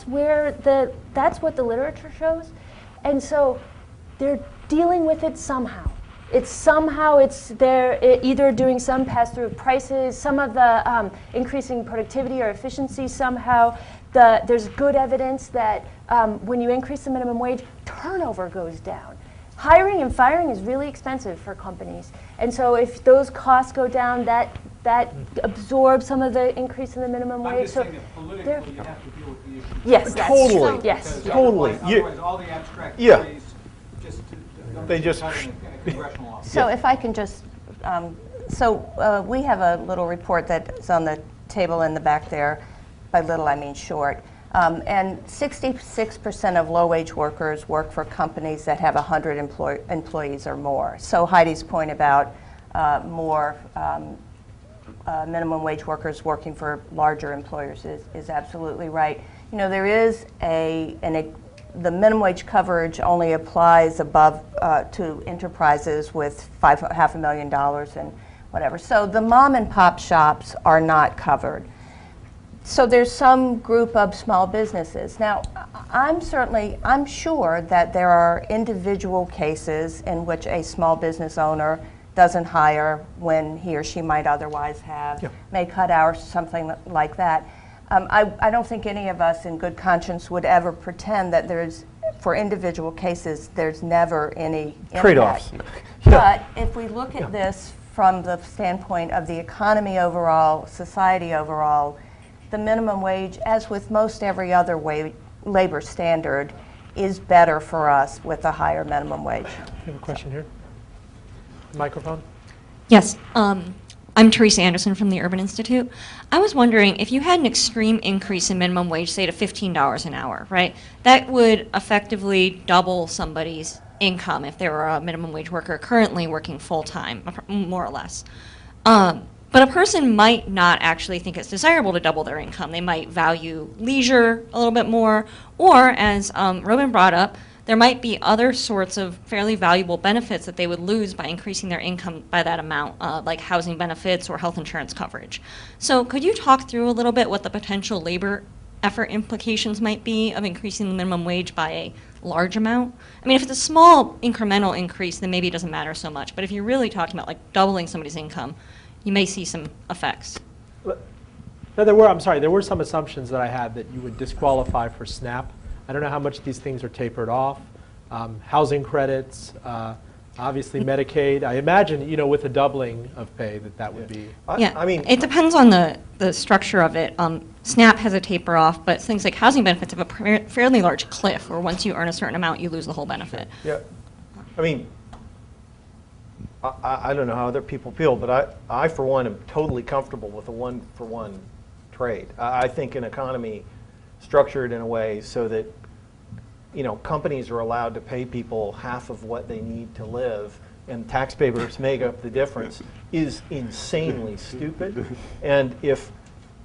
what the literature shows. And so they're dealing with it somehow. They're either doing some pass-through of prices, some of the increasing productivity or efficiency somehow. There's good evidence that when you increase the minimum wage, turnover goes down. Hiring and firing is really expensive for companies. And so if those costs go down, that absorbs some of the increase in the minimum wage. I'm just saying that politically you have to deal with the issue. Yes, that's Totally. true. Yes. Because Totally. Otherwise, all the abstract Yeah. theories They just cut in a congressional office. So if I can just, we have a little report that's on the table in the back there. By little, I mean short. And 66% of low-wage workers work for companies that have 100 employees or more. So Heidi's point about more minimum wage workers working for larger employers is absolutely right. You know, there is the minimum wage coverage only applies above to enterprises with $500,000 and whatever. So the mom and pop shops are not covered. So there's some group of small businesses. Now, I'm sure that there are individual cases in which a small business owner doesn't hire when he or she might otherwise have, may cut hours, something like that. I don't think any of us in good conscience would ever pretend that for individual cases, there's never any trade-offs. But if we look at this from the standpoint of the economy overall, society overall, the minimum wage, as with most every other labor standard, is better for us with a higher minimum wage. We have a question here. Microphone. Yes. I'm Teresa Anderson from the Urban Institute. I was wondering if you had an extreme increase in minimum wage, say to $15 an hour, right? That would effectively double somebody's income if they were a minimum wage worker currently working full-time, more or less. But a person might not actually think it's desirable to double their income. They might value leisure a little bit more, or as Robin brought up, there might be other sorts of fairly valuable benefits that they would lose by increasing their income by that amount, like housing benefits or health insurance coverage. So could you talk through a little bit what the potential labor effort implications might be of increasing the minimum wage by a large amount? I mean, if it's a small incremental increase, then maybe it doesn't matter so much. But if you're really talking about like doubling somebody's income, you may see some effects. No, there were some assumptions that I had that you would disqualify for SNAP. I don't know how much these things are tapered off. Housing credits, obviously Medicaid. I imagine, with a doubling of pay that would be. Yeah, I mean, it depends on the structure of it. SNAP has a taper off, but things like housing benefits have a fairly large cliff, where once you earn a certain amount, you lose the whole benefit. yeah. I mean, I don't know how other people feel, but I for one, am totally comfortable with a one-for-one trade. I think an economy structured in a way so that companies are allowed to pay people half of what they need to live and taxpayers make up the difference is insanely stupid. And if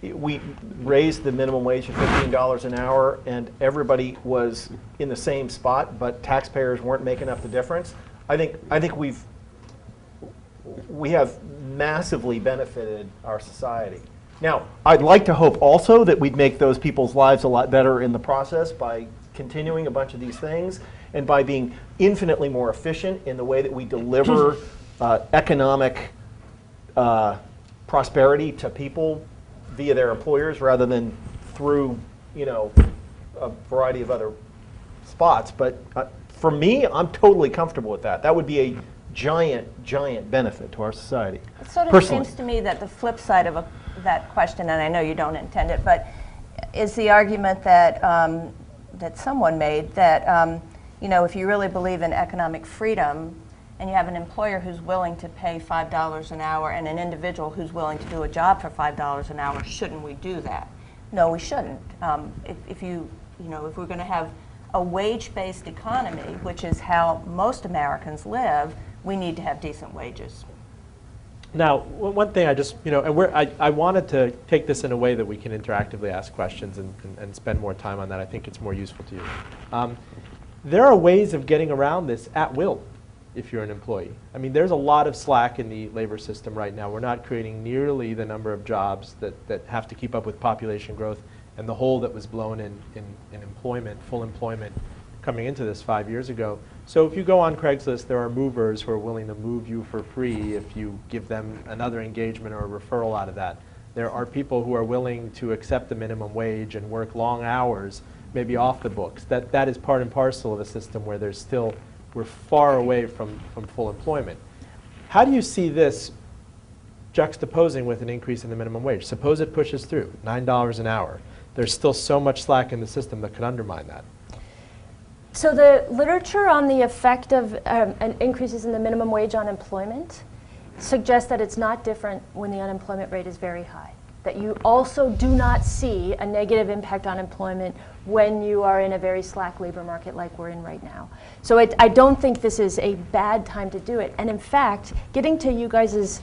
we raised the minimum wage to $15 an hour and everybody was in the same spot but taxpayers weren't making up the difference, I think we have massively benefited our society. Now, I'd like to hope also that we'd make those people's lives a lot better in the process by continuing a bunch of these things and by being infinitely more efficient in the way that we deliver economic prosperity to people via their employers rather than through, a variety of other spots. But for me, I'm totally comfortable with that. That would be a giant, giant benefit to our society. It sort of personally. seems to me that the flip side of that question, and I know you don't intend it, but is the argument that that someone made that if you really believe in economic freedom and you have an employer who's willing to pay $5 an hour and an individual who's willing to do a job for $5 an hour, shouldn't we do that? No, we shouldn't. If we're going to have a wage-based economy, which is how most Americans live, we need to have decent wages. Now, one thing I wanted to take this in a way that we can interactively ask questions and spend more time on that. I think it's more useful to you. There are ways of getting around this at will if you're an employee. I mean, there's a lot of slack in the labor system right now. We're not creating nearly the number of jobs that have to keep up with population growth and the hole that was blown in employment, full employment, coming into this 5 years ago. So if you go on Craigslist, there are movers who are willing to move you for free if you give them another engagement or a referral out of that. There are people who are willing to accept the minimum wage and work long hours, maybe off the books. That is part and parcel of a system where we're far away from full employment. How do you see this juxtaposing with an increase in the minimum wage? Suppose it pushes through, $9 an hour. There's still so much slack in the system that could undermine that. So the literature on the effect of increases in the minimum wage on employment suggests that it's not different when the unemployment rate is very high. That you also do not see a negative impact on employment when you are in a very slack labor market like we're in right now. So I don't think this is a bad time to do it. And in fact, getting to you guys'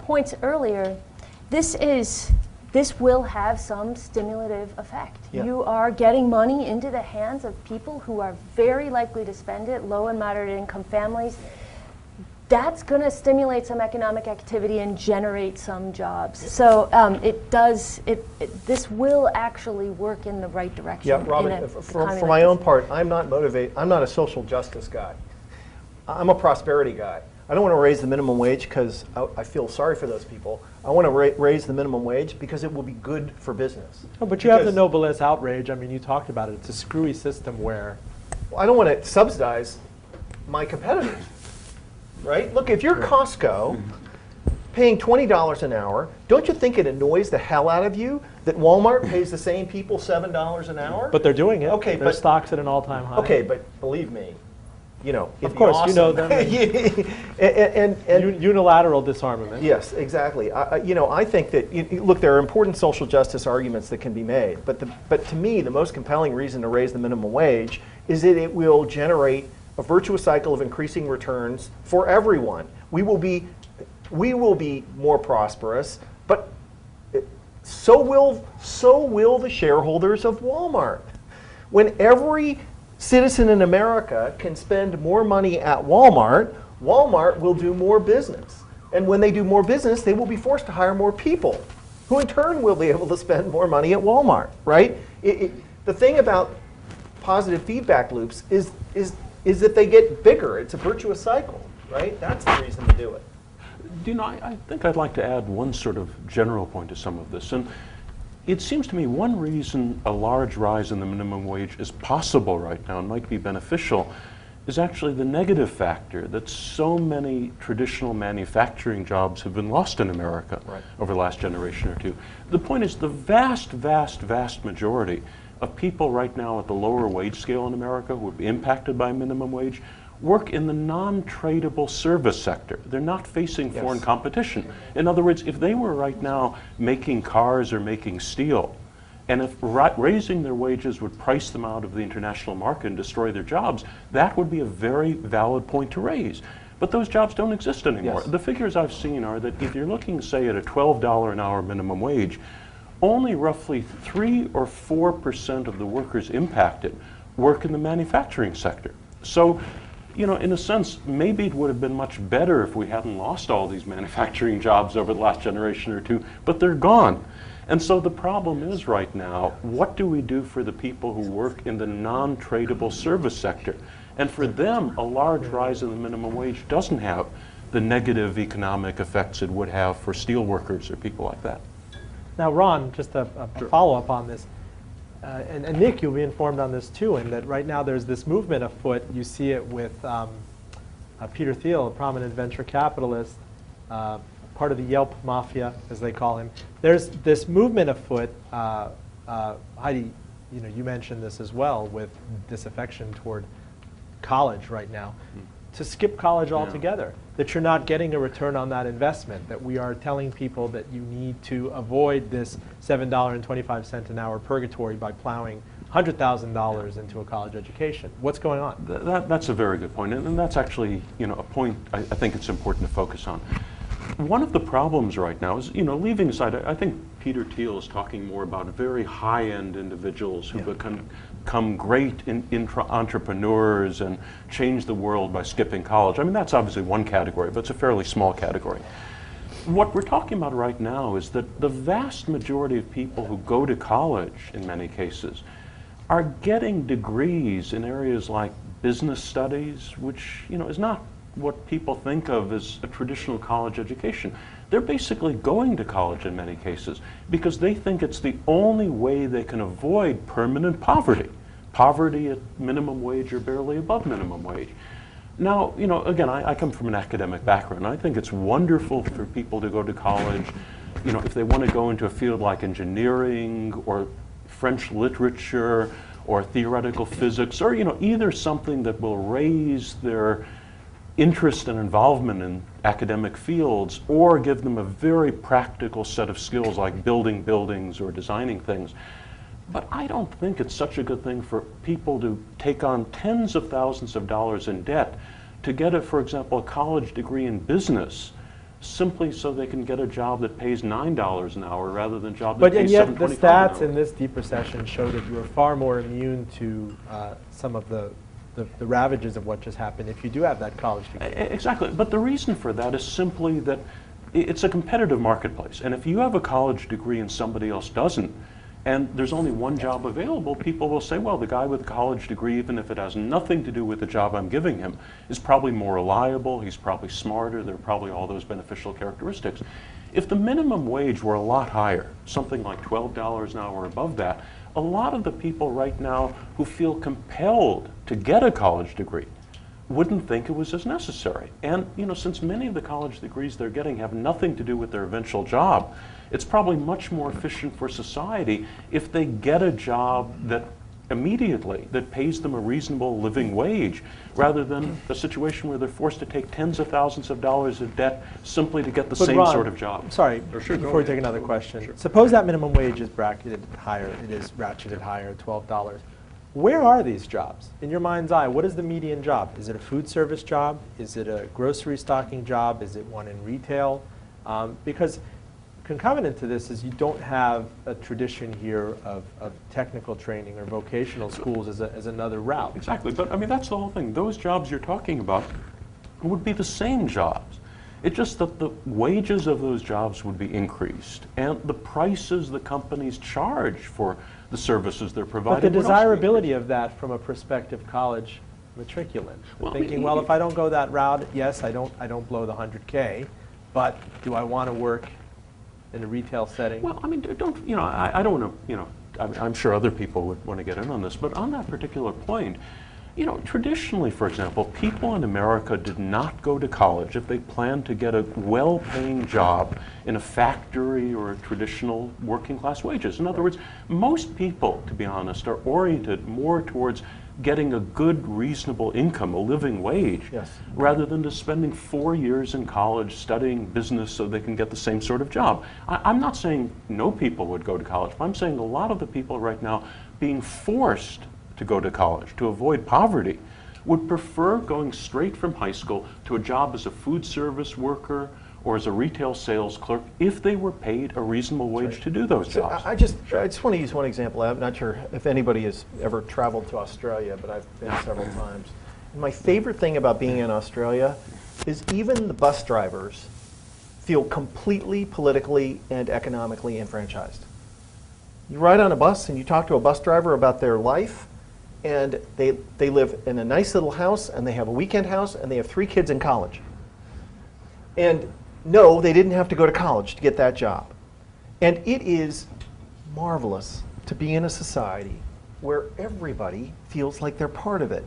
points earlier, this will have some stimulative effect. Yeah. You are getting money into the hands of people who are very likely to spend it, low and moderate income families. That's going to stimulate some economic activity and generate some jobs. So this will actually work in the right direction. Yeah, Robin, for my own part, I'm not motivated. I'm not a social justice guy. I'm a prosperity guy. I don't want to raise the minimum wage because I feel sorry for those people. I want to raise the minimum wage because it will be good for business. Oh, but you have the noblesse outrage. I mean, you talked about it. It's a screwy system where... Well, I don't want to subsidize my competitors, right? Look, if you're Costco paying $20 an hour, don't you think it annoys the hell out of you that Walmart pays the same people $7 an hour? But they're doing it. Okay, their stock's at an all-time high. Okay, but believe me, of course, awesome. You know them. and unilateral disarmament. Yes, exactly. I think that look, there are important social justice arguments that can be made, but to me, the most compelling reason to raise the minimum wage is that it will generate a virtuous cycle of increasing returns for everyone. We will be more prosperous, but so will the shareholders of Walmart. When every citizen in America can spend more money at Walmart, Walmart will do more business. And when they do more business, they will be forced to hire more people, who in turn will be able to spend more money at Walmart, right? The thing about positive feedback loops is that they get bigger. It's a virtuous cycle, right? That's the reason to do it. Dean, I think I'd like to add one sort of general point to some of this. And it seems to me one reason a large rise in the minimum wage is possible right now and might be beneficial is actually the negative factor that so many traditional manufacturing jobs have been lost in America over the last generation or two. The point is the vast, vast, vast majority of people right now at the lower wage scale in America who would be impacted by minimum wage work in the non-tradable service sector. They're not facing foreign competition. In other words, if they were right now making cars or making steel, and if raising their wages would price them out of the international market and destroy their jobs, that would be a very valid point to raise. But those jobs don't exist anymore. Yes. The figures I've seen are that if you're looking, say, at a $12 an hour minimum wage, only roughly 3 or 4% of the workers impacted work in the manufacturing sector. So you know, in a sense, maybe it would have been much better if we hadn't lost all these manufacturing jobs over the last generation or two, but they're gone. And so the problem is right now, what do we do for the people who work in the non-tradable service sector? And for them, a large rise in the minimum wage doesn't have the negative economic effects it would have for steel workers or people like that. Now, Ron, just a follow-up on this, and Nick, you'll be informed on this too, in that right now there's this movement afoot. You see it with Peter Thiel, a prominent venture capitalist, part of the Yelp mafia, as they call him. There's this movement afoot. Heidi, you know, you mentioned this as well, with disaffection toward college right now, to skip college altogether, that you're not getting a return on that investment, that we are telling people that you need to avoid this $7.25 an hour purgatory by plowing $100,000 into a college education. What's going on? That's a very good point, and that's actually, you know, a point I think it's important to focus on. One of the problems right now is, you know, leaving aside, I think Peter Thiel is talking more about very high-end individuals who become great entrepreneurs and change the world by skipping college. I mean, that's obviously one category, but it's a fairly small category. What we're talking about right now is that the vast majority of people who go to college, in many cases, are getting degrees in areas like business studies, which, you know, is not what people think of as a traditional college education. They're basically going to college in many cases because they think it's the only way they can avoid permanent poverty. Poverty at minimum wage or barely above minimum wage. Now, you know, again, I come from an academic background. I think it's wonderful for people to go to college, you know, if they want to go into a field like engineering or French literature or theoretical physics, or, you know, either something that will raise their interest and involvement in academic fields, or give them a very practical set of skills like building buildings or designing things. But I don't think it's such a good thing for people to take on tens of thousands of dollars in debt to get, for example, a college degree in business, simply so they can get a job that pays $9 an hour rather than a job that pays $7.25 an hour. But yet the stats in this deep recession show that you are far more immune to some of the ravages of what just happened if you do have that college degree. Exactly, but the reason for that is simply that it's a competitive marketplace, and if you have a college degree and somebody else doesn't, and there's only one job available, people will say, well, the guy with a college degree, even if it has nothing to do with the job I'm giving him, is probably more reliable, he's probably smarter, there are probably all those beneficial characteristics. If the minimum wage were a lot higher, something like $12 an hour or above that, a lot of the people right now who feel compelled to get a college degree wouldn't think it was as necessary. And, you know, since many of the college degrees they're getting have nothing to do with their eventual job, it's probably much more efficient for society if they get a job that immediately that pays them a reasonable living wage, rather than the situation where they're forced to take tens of thousands of dollars of debt simply to get the same Ron, sort of job. Sorry, before we take another question. Suppose that minimum wage is bracketed higher, it is ratcheted higher, $12. Where are these jobs? In your mind's eye, what is the median job? Is it a food service job? Is it a grocery stocking job? Is it one in retail? Because concomitant to this is you don't have a tradition here of technical training or vocational schools as another route. Exactly, but I mean, that's the whole thing. Those jobs you're talking about would be the same jobs. It's just that the wages of those jobs would be increased, and the prices the companies charge for the services they're providing. But the desirability of that from a prospective college matriculant, thinking, well, if I don't go that route, yes, I don't blow the 100K, but do I want to work in a retail setting? Well, I mean, don't, you know, I don't want to, you know, I'm sure other people would want to get in on this, but on that particular point, you know, traditionally, for example, people in America did not go to college if they planned to get a well-paying job in a factory or a traditional working class wages. In other words, most people, to be honest, are oriented more towards getting a good, reasonable income, a living wage, rather than just spending 4 years in college studying business so they can get the same sort of job. I'm not saying no people would go to college, but I'm saying a lot of the people right now being forced to go to college to avoid poverty would prefer going straight from high school to a job as a food service worker or as a retail sales clerk if they were paid a reasonable wage to do those jobs. I just want to use one example. I'm not sure if anybody has ever traveled to Australia, but I've been several times. My favorite thing about being in Australia is even the bus drivers feel completely politically and economically enfranchised. You ride on a bus and you talk to a bus driver about their life, and they live in a nice little house, and they have a weekend house, and they have 3 kids in college. And no, they didn't have to go to college to get that job. And it is marvelous to be in a society where everybody feels like they're part of it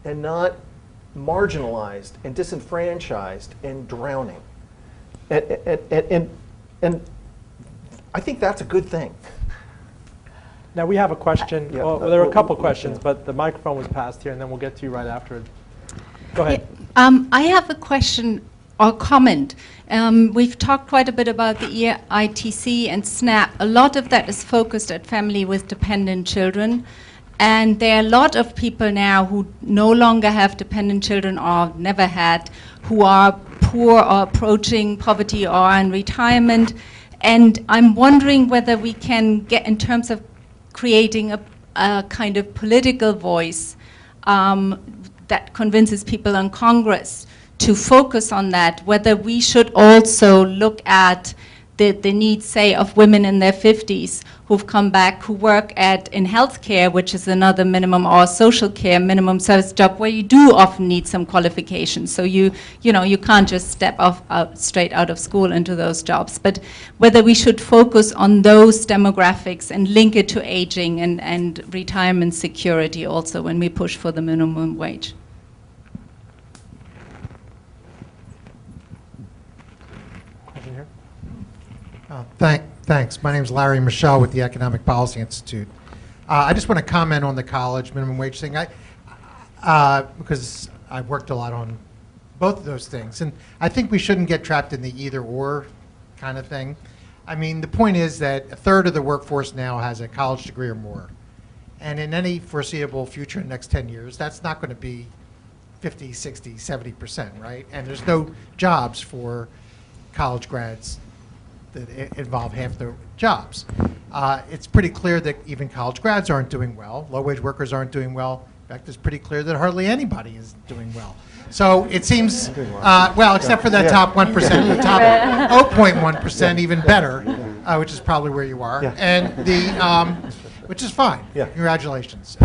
and not marginalized and disenfranchised and drowning. And I think that's a good thing. Now we have a question. Yeah, Well, there are a couple yeah. questions, but the microphone was passed here, and then we'll get to you right after. Go ahead. I have a question or comment. We've talked quite a bit about the EITC and SNAP. A lot of that is focused at family with dependent children. And there are a lot of people now who no longer have dependent children or never had, who are poor or approaching poverty or in retirement. And I'm wondering whether we can get, in terms of creating a kind of political voice that convinces people in Congress to focus on that, whether we should also look at the needs, say, of women in their 50s who've come back, who work in healthcare, which is another minimum, or social care minimum service job, where you do often need some qualifications. So you can't just step straight out of school into those jobs. But whether we should focus on those demographics and link it to aging and retirement security also when we push for the minimum wage. Question here. Thanks. My name is Larry Michelle with the Economic Policy Institute. I just want to comment on the college minimum wage thing, because I've worked a lot on both of those things. And I think we shouldn't get trapped in the either-or kind of thing. I mean, the point is that 1/3 of the workforce now has a college degree or more. And in any foreseeable future in the next 10 years, that's not going to be 50, 60, 70%, right? And there's no jobs for college grads that involve half the jobs. It's pretty clear that even college grads aren't doing well. Low-wage workers aren't doing well. In fact, it's pretty clear that hardly anybody is doing well. So it seems, well, except for that top 1%, the top 0.1% even better, which is probably where you are, and the, which is fine. Congratulations.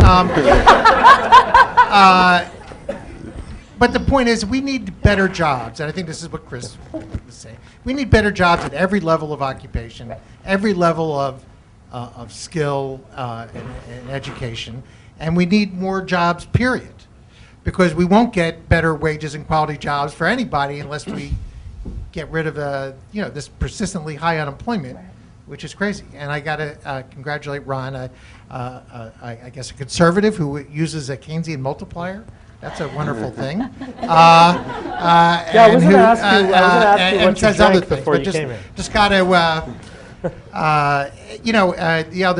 But the point is, we need better jobs, and I think this is what Chris was saying. We need better jobs at every level of occupation, every level of skill and education, and we need more jobs, period. Because we won't get better wages and quality jobs for anybody unless we get rid of this persistently high unemployment, which is crazy. And I got to congratulate Ron, I guess a conservative who uses a Keynesian multiplier. That's a wonderful thing. I was going to ask you what you drank before you came in. Just got to,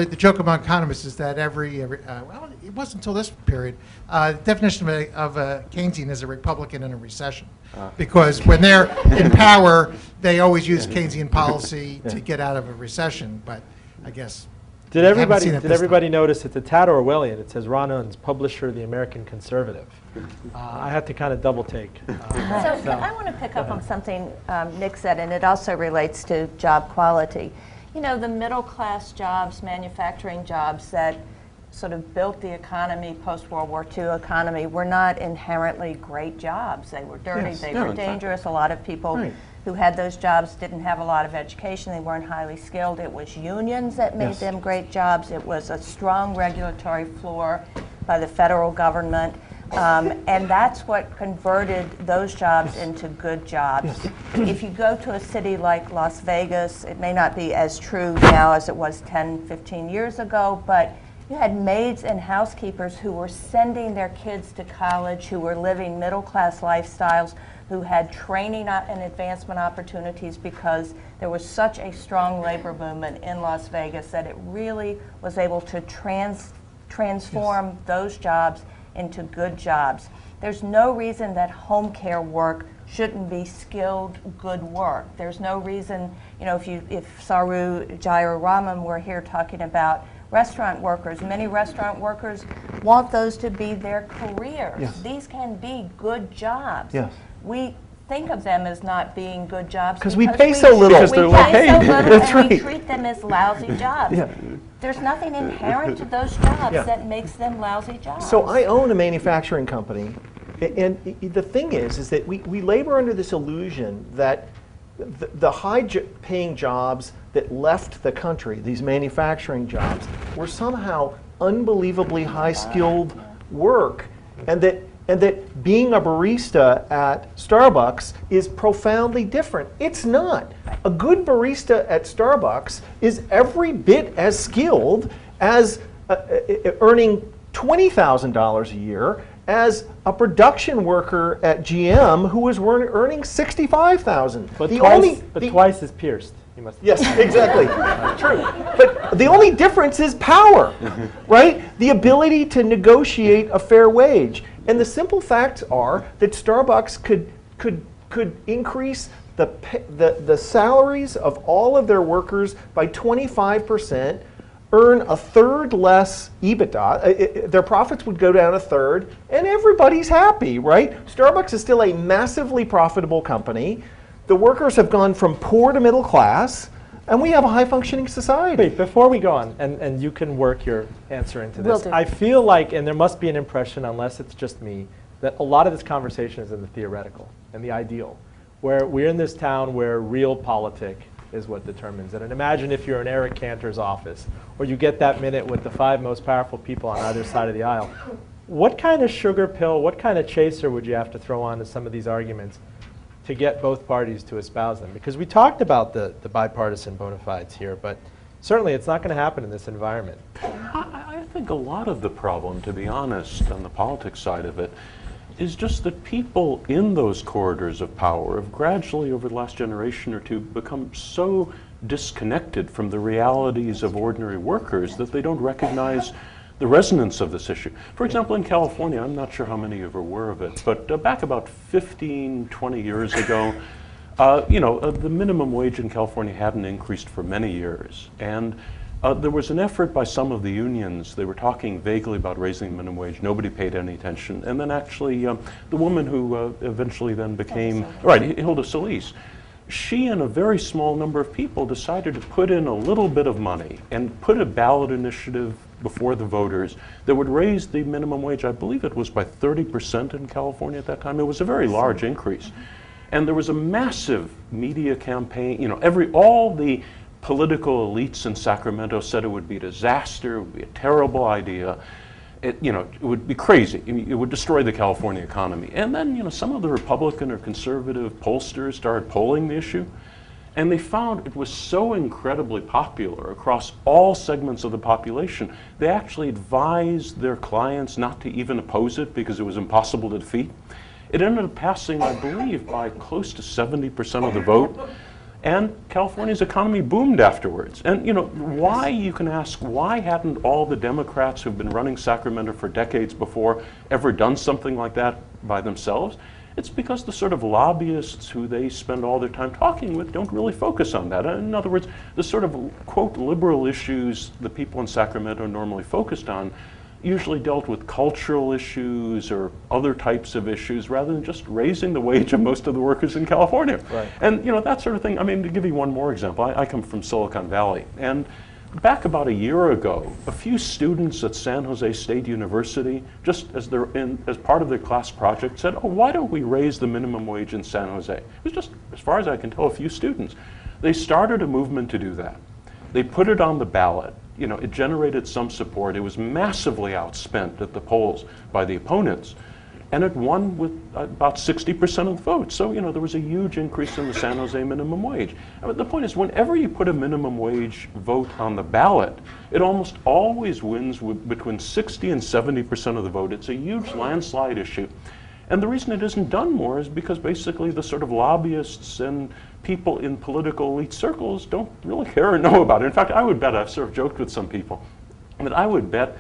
the joke among economists is that well, it wasn't until this period, the definition of a Keynesian is a Republican in a recession. Because when they're in power, they always use Keynesian policy to get out of a recession. But I guess Did everybody notice it's a tad Orwellian? It says Ron Unz, publisher of the American Conservative. I had to kind of double take. So I want to pick up on something Nick said, and it also relates to job quality. You know, the middle class jobs, manufacturing jobs that sort of built the economy, post-World War II economy, were not inherently great jobs. They were dirty, they were dangerous. A lot of people who had those jobs didn't have a lot of education. They weren't highly skilled. It was unions that made them great jobs. It was a strong regulatory floor by the federal government. And that's what converted those jobs into good jobs. If you go to a city like Las Vegas, it may not be as true now as it was 10, 15 years ago, but you had maids and housekeepers who were sending their kids to college, who were living middle-class lifestyles, who had training and advancement opportunities because there was such a strong labor movement in Las Vegas that it really was able to transform those jobs into good jobs. There's no reason that home care work shouldn't be skilled, good work. There's no reason, you know, if Saru Jayaraman were here talking about restaurant workers, many restaurant workers want those to be their careers. Yes. These can be good jobs. Yes. We think of them as not being good jobs Because we pay so little. Because they're we pay so paid. little That's and we right. treat them as lousy jobs. Yeah. There's nothing inherent to those jobs Yeah. that makes them lousy jobs. So I own a manufacturing company, and the thing is that we labor under this illusion that the high-paying jobs that left the country, these manufacturing jobs, were somehow unbelievably high-skilled work, and that being a barista at Starbucks is profoundly different. It's not. A good barista at Starbucks is every bit as skilled as earning $20,000 a year as a production worker at GM who was earning $65,000. But twice as pierced. You must. Yes, exactly. True. But the only difference is power, right? The ability to negotiate a fair wage. And the simple facts are that Starbucks could increase the salaries of all of their workers by 25%, earn a third less EBITDA, their profits would go down a third, and everybody's happy, right? Starbucks is still a massively profitable company. The workers have gone from poor to middle class, and we have a high-functioning society. Wait, before we go on, and you can work your answer into Will this, do. I feel like, and there must be an impression, unless it's just me, that a lot of this conversation is in the theoretical and the ideal, where we're in this town where real politic is what determines it. And imagine if you're in Eric Cantor's office, or you get that minute with the 5 most powerful people on either side of the aisle. What kind of sugar pill, what kind of chaser would you have to throw on to some of these arguments to get both parties to espouse them? Because we talked about the bipartisan bona fides here, but certainly it's not going to happen in this environment. I think a lot of the problem, to be honest, on the politics side of it, is just that people in those corridors of power have gradually, over the last generation or two, become so disconnected from the realities of ordinary workers that they don't recognize the resonance of this issue. For example, in California, I'm not sure how many of you are aware of it, but back about 15, 20 years ago, the minimum wage in California hadn't increased for many years. And there was an effort by some of the unions. They were talking vaguely about raising the minimum wage. Nobody paid any attention. And then actually, the woman who eventually then became, Hilda Solis, she and a very small number of people decided to put in a little bit of money and put a ballot initiative before the voters that would raise the minimum wage. I believe it was by 30% in California at that time. It was a very large increase. And there was a massive media campaign. All the political elites in Sacramento said it would be a disaster, it would be a terrible idea. It would be crazy. It would destroy the California economy. And then, some of the Republican or conservative pollsters started polling the issue, and they found it was so incredibly popular across all segments of the population, they actually advised their clients not to even oppose it because it was impossible to defeat. It ended up passing, I believe, by close to 70% of the vote. And California's economy boomed afterwards. And why, you can ask, why hadn't all the Democrats who've been running Sacramento for decades before ever done something like that by themselves? It's because the sort of lobbyists who they spend all their time talking with don't really focus on that. In other words, the sort of, quote, liberal issues the people in Sacramento normally focused on usually dealt with cultural issues or other types of issues rather than just raising the wage of most of the workers in California. Right. And that sort of thing. I mean, to give you one more example, I come from Silicon Valley, and back about a year ago, a few students at San Jose State University, just as part of their class project, said, "Oh, why don't we raise the minimum wage in San Jose?" It was just, as far as I can tell, a few students. They started a movement to do that. They put it on the ballot. It generated some support. It was massively outspent at the polls by the opponents, and it won with about 60% of the vote. So, there was a huge increase in the San Jose minimum wage. The point is, whenever you put a minimum wage vote on the ballot, it almost always wins with between 60 and 70% of the vote. It's a huge landslide issue. And the reason it isn't done more is because basically the sort of lobbyists and people in political elite circles don't really care or know about it. In fact, I would bet, I've sort of joked with some people, that I would bet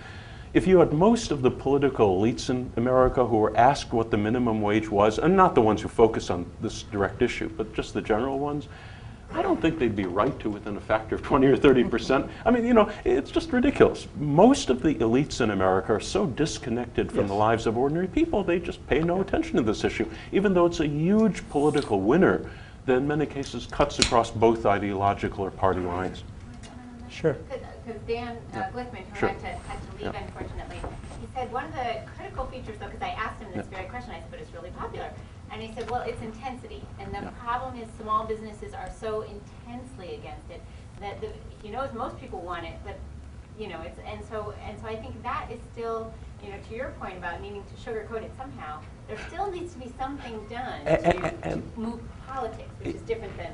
if you had most of the political elites in America who were asked what the minimum wage was, and not the ones who focus on this direct issue, but just the general ones, I don't think they'd be right to within a factor of 20 or 30%. I mean, you know, it's just ridiculous. Most of the elites in America are so disconnected from the lives of ordinary people, they just pay no attention to this issue, even though it's a huge political winner that in many cases cuts across both ideological or party lines. Sure. Because Dan Glickman, who had to leave, unfortunately, he said one of the critical features, though, because I asked him this very question, I said, but it's really popular. And he said, well, it's intensity. And the problem is small businesses are so intensely against it that he knows most people want it, but you know, and so I think that is still, you know, to your point about needing to sugarcoat it somehow, there still needs to be something done to move politics, which is different than.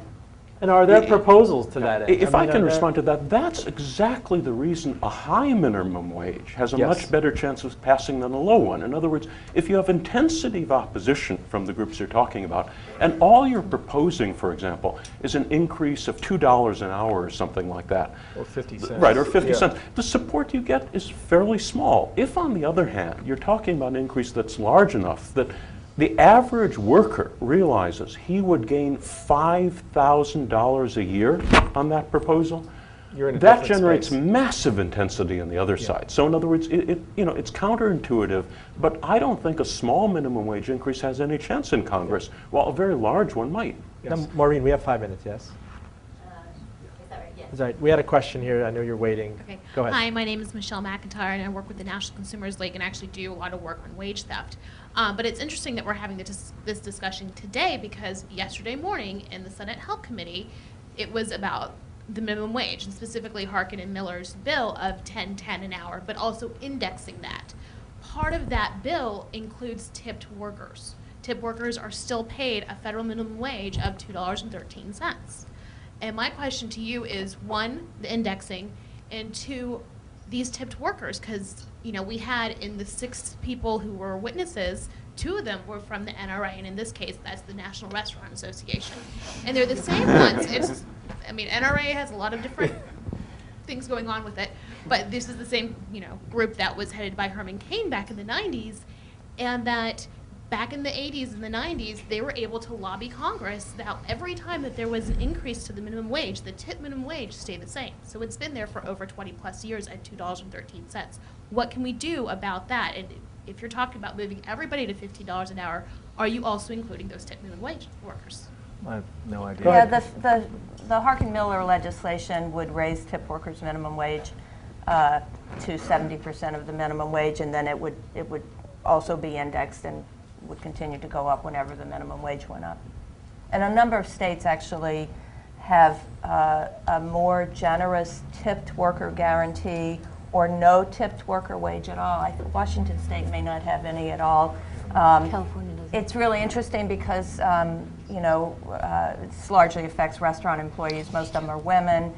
And are there proposals to that end? If I can respond to that, that's exactly the reason a high minimum wage has a much better chance of passing than a low one. In other words, if you have intensity of opposition from the groups you're talking about, and all you're proposing, for example, is an increase of $2 an hour or something like that. Or 50 cents. Right, or 50 cents. The support you get is fairly small. If, on the other hand, you're talking about an increase that's large enough that the average worker realizes he would gain $5,000 a year on that proposal, that generates massive intensity on the other side. So in other words, you know, it's counterintuitive, but I don't think a small minimum wage increase has any chance in Congress, while a very large one might. Now, Maureen, we have 5 minutes, yes? Is that right? Yes. That's right. We had a question here. I know you're waiting. Okay. Go ahead. Hi, my name is Michelle McIntyre, and I work with the National Consumers League and actually do a lot of work on wage theft. But it's interesting that we're having this discussion today because yesterday morning in the Senate Health Committee, it was about the minimum wage, and specifically Harkin and Miller's bill of $10.10 an hour, but also indexing that. Part of that bill includes tipped workers. Tipped workers are still paid a federal minimum wage of $2.13. And my question to you is, one, the indexing, and two, these tipped workers, because you know, we had in the 6 people who were witnesses, 2 of them were from the NRA, and in this case, that's the National Restaurant Association. And they're the same ones. I mean, NRA has a lot of different things going on with it, but this is the same, you know, group that was headed by Herman Cain back in the 90s, and that back in the 80s and the 90s, they were able to lobby Congress that every time that there was an increase to the minimum wage, the tip minimum wage stayed the same. So it's been there for over 20 plus years at $2.13. What can we do about that? And if you're talking about moving everybody to $50 an hour, are you also including those tip minimum wage workers? I have no idea. Yeah, the Harkin-Miller legislation would raise tip workers' minimum wage to 70% of the minimum wage, and then it would also be indexed and would continue to go up whenever the minimum wage went up. And a number of states actually have a more generous tipped worker guarantee or no tipped worker wage at all. I think Washington State may not have any at all. California doesn't. It's really interesting because you know, it largely affects restaurant employees. Most of them are women.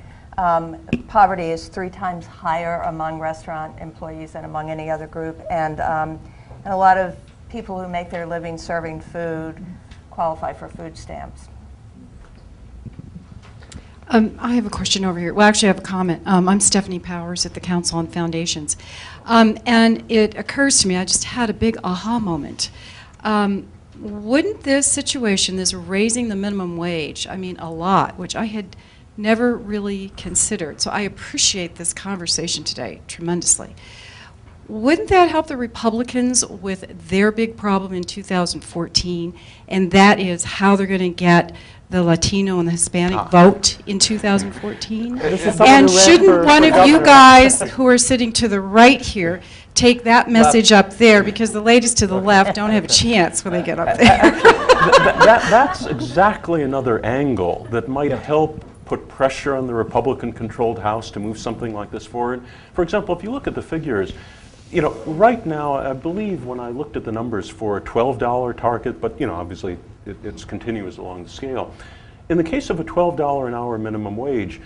Poverty is 3 times higher among restaurant employees than among any other group, and a lot of people who make their living serving food qualify for food stamps. I have a question over here. Well, actually, I have a comment. I'm Stephanie Powers at the Council on Foundations. And it occurs to me, I just had a big aha moment. Wouldn't this situation, this raising the minimum wage, I mean, a lot, which I had never really considered, so I appreciate this conversation today tremendously. Wouldn't that help the Republicans with their big problem in 2014, and that is how they're going to get the Latino and the Hispanic vote in 2014? And shouldn't one of you guys who are sitting to the right here take that message up there, because the ladies to the left don't have a chance when they get up there? That's exactly another angle that might help put pressure on the Republican-controlled House to move something like this forward. For example, if you look at the figures, you know, right now, I believe when I looked at the numbers for a $12 target, but you know, obviously it's continuous along the scale. In the case of a $12 an hour minimum wage,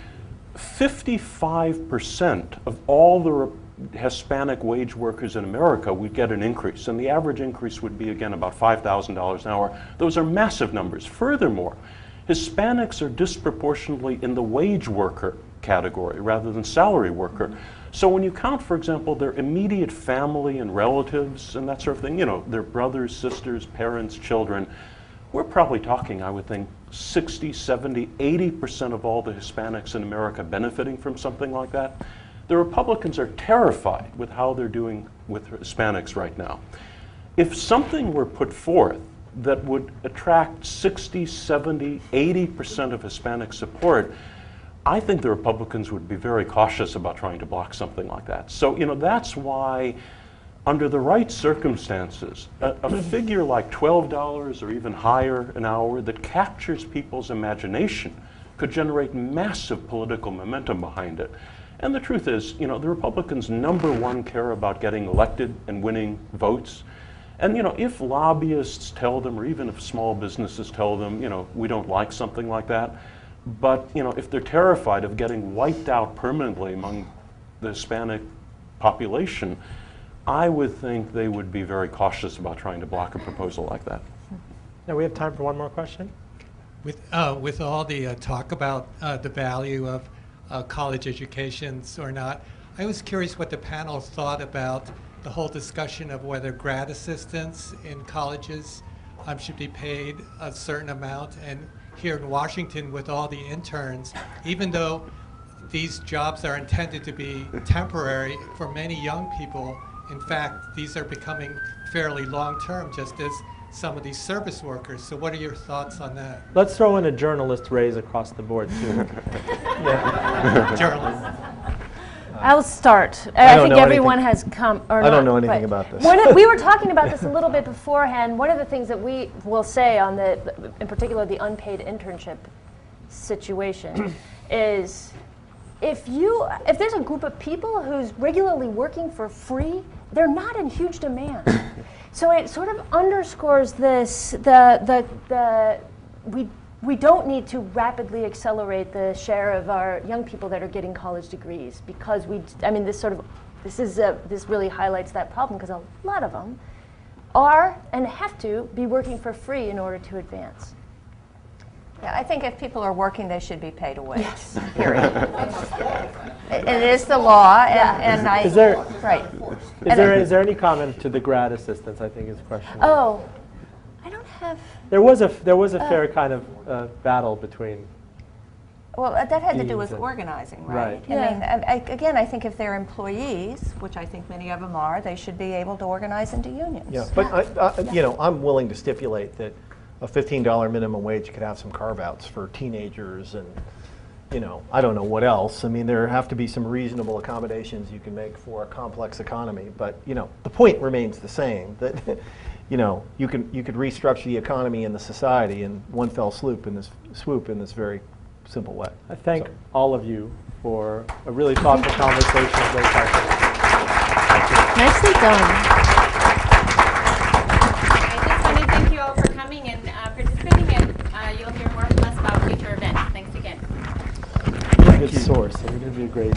55% of all the Hispanic wage workers in America would get an increase, and the average increase would be, again, about $5,000 an hour. Those are massive numbers. Furthermore, Hispanics are disproportionately in the wage worker category rather than salary worker. So when you count, for example, their immediate family and relatives and that sort of thing, you know, their brothers, sisters, parents, children, we're probably talking, I would think, 60, 70, 80% of all the Hispanics in America benefiting from something like that. The Republicans are terrified with how they're doing with Hispanics right now. If something were put forth that would attract 60, 70, 80% of Hispanic support, I think the Republicans would be very cautious about trying to block something like that. So, that's why, under the right circumstances, a figure like $12 or even higher an hour that captures people's imagination could generate massive political momentum behind it. And the truth is, the Republicans, number one, care about getting elected and winning votes. And, if lobbyists tell them, or even if small businesses tell them, we don't like something like that, but, if they're terrified of getting wiped out permanently among the Hispanic population, I would think they would be very cautious about trying to block a proposal like that. Now we have time for one more question. With all the talk about the value of college educations or not, I was curious what the panel thought about the whole discussion of whether grad assistants in colleges should be paid a certain amount. And here in Washington, with all the interns, even though these jobs are intended to be temporary for many young people, in fact, these are becoming fairly long-term, just as some of these service workers. So what are your thoughts on that? Let's throw in a journalist raise across the board, too. Journalist. I'll start. I think everyone has come. Or I don't know anything about this. We were talking about this a little bit beforehand. One of the things that we will say on in particular, the unpaid internship situation is if there's a group of people who's regularly working for free, they're not in huge demand. So it sort of underscores this, we don't need to rapidly accelerate the share of our young people that are getting college degrees because this really highlights that problem because a lot of them are and have to be working for free in order to advance. Yeah, I think if people are working, they should be paid a wage. Yes. Period. It is the law, and I. Is there, right? Is there any comment to the grad assistants? I think is the question. Oh, I don't have. There was a fair kind of battle between. Well, that had to do with organizing, right? I mean, again, I think if they're employees, which I think many of them are, they should be able to organize into unions. Yeah, but I'm willing to stipulate that a $15 minimum wage could have some carve-outs for teenagers and, I don't know what else. I mean, there have to be some reasonable accommodations you can make for a complex economy. But, the point remains the same, that, you could restructure the economy and the society in one fell swoop in this very simple way. I thank all of you for a really thoughtful conversation. Very Nicely done. You'll hear more from us about future events. Thanks again. good source. So you're going to be a great.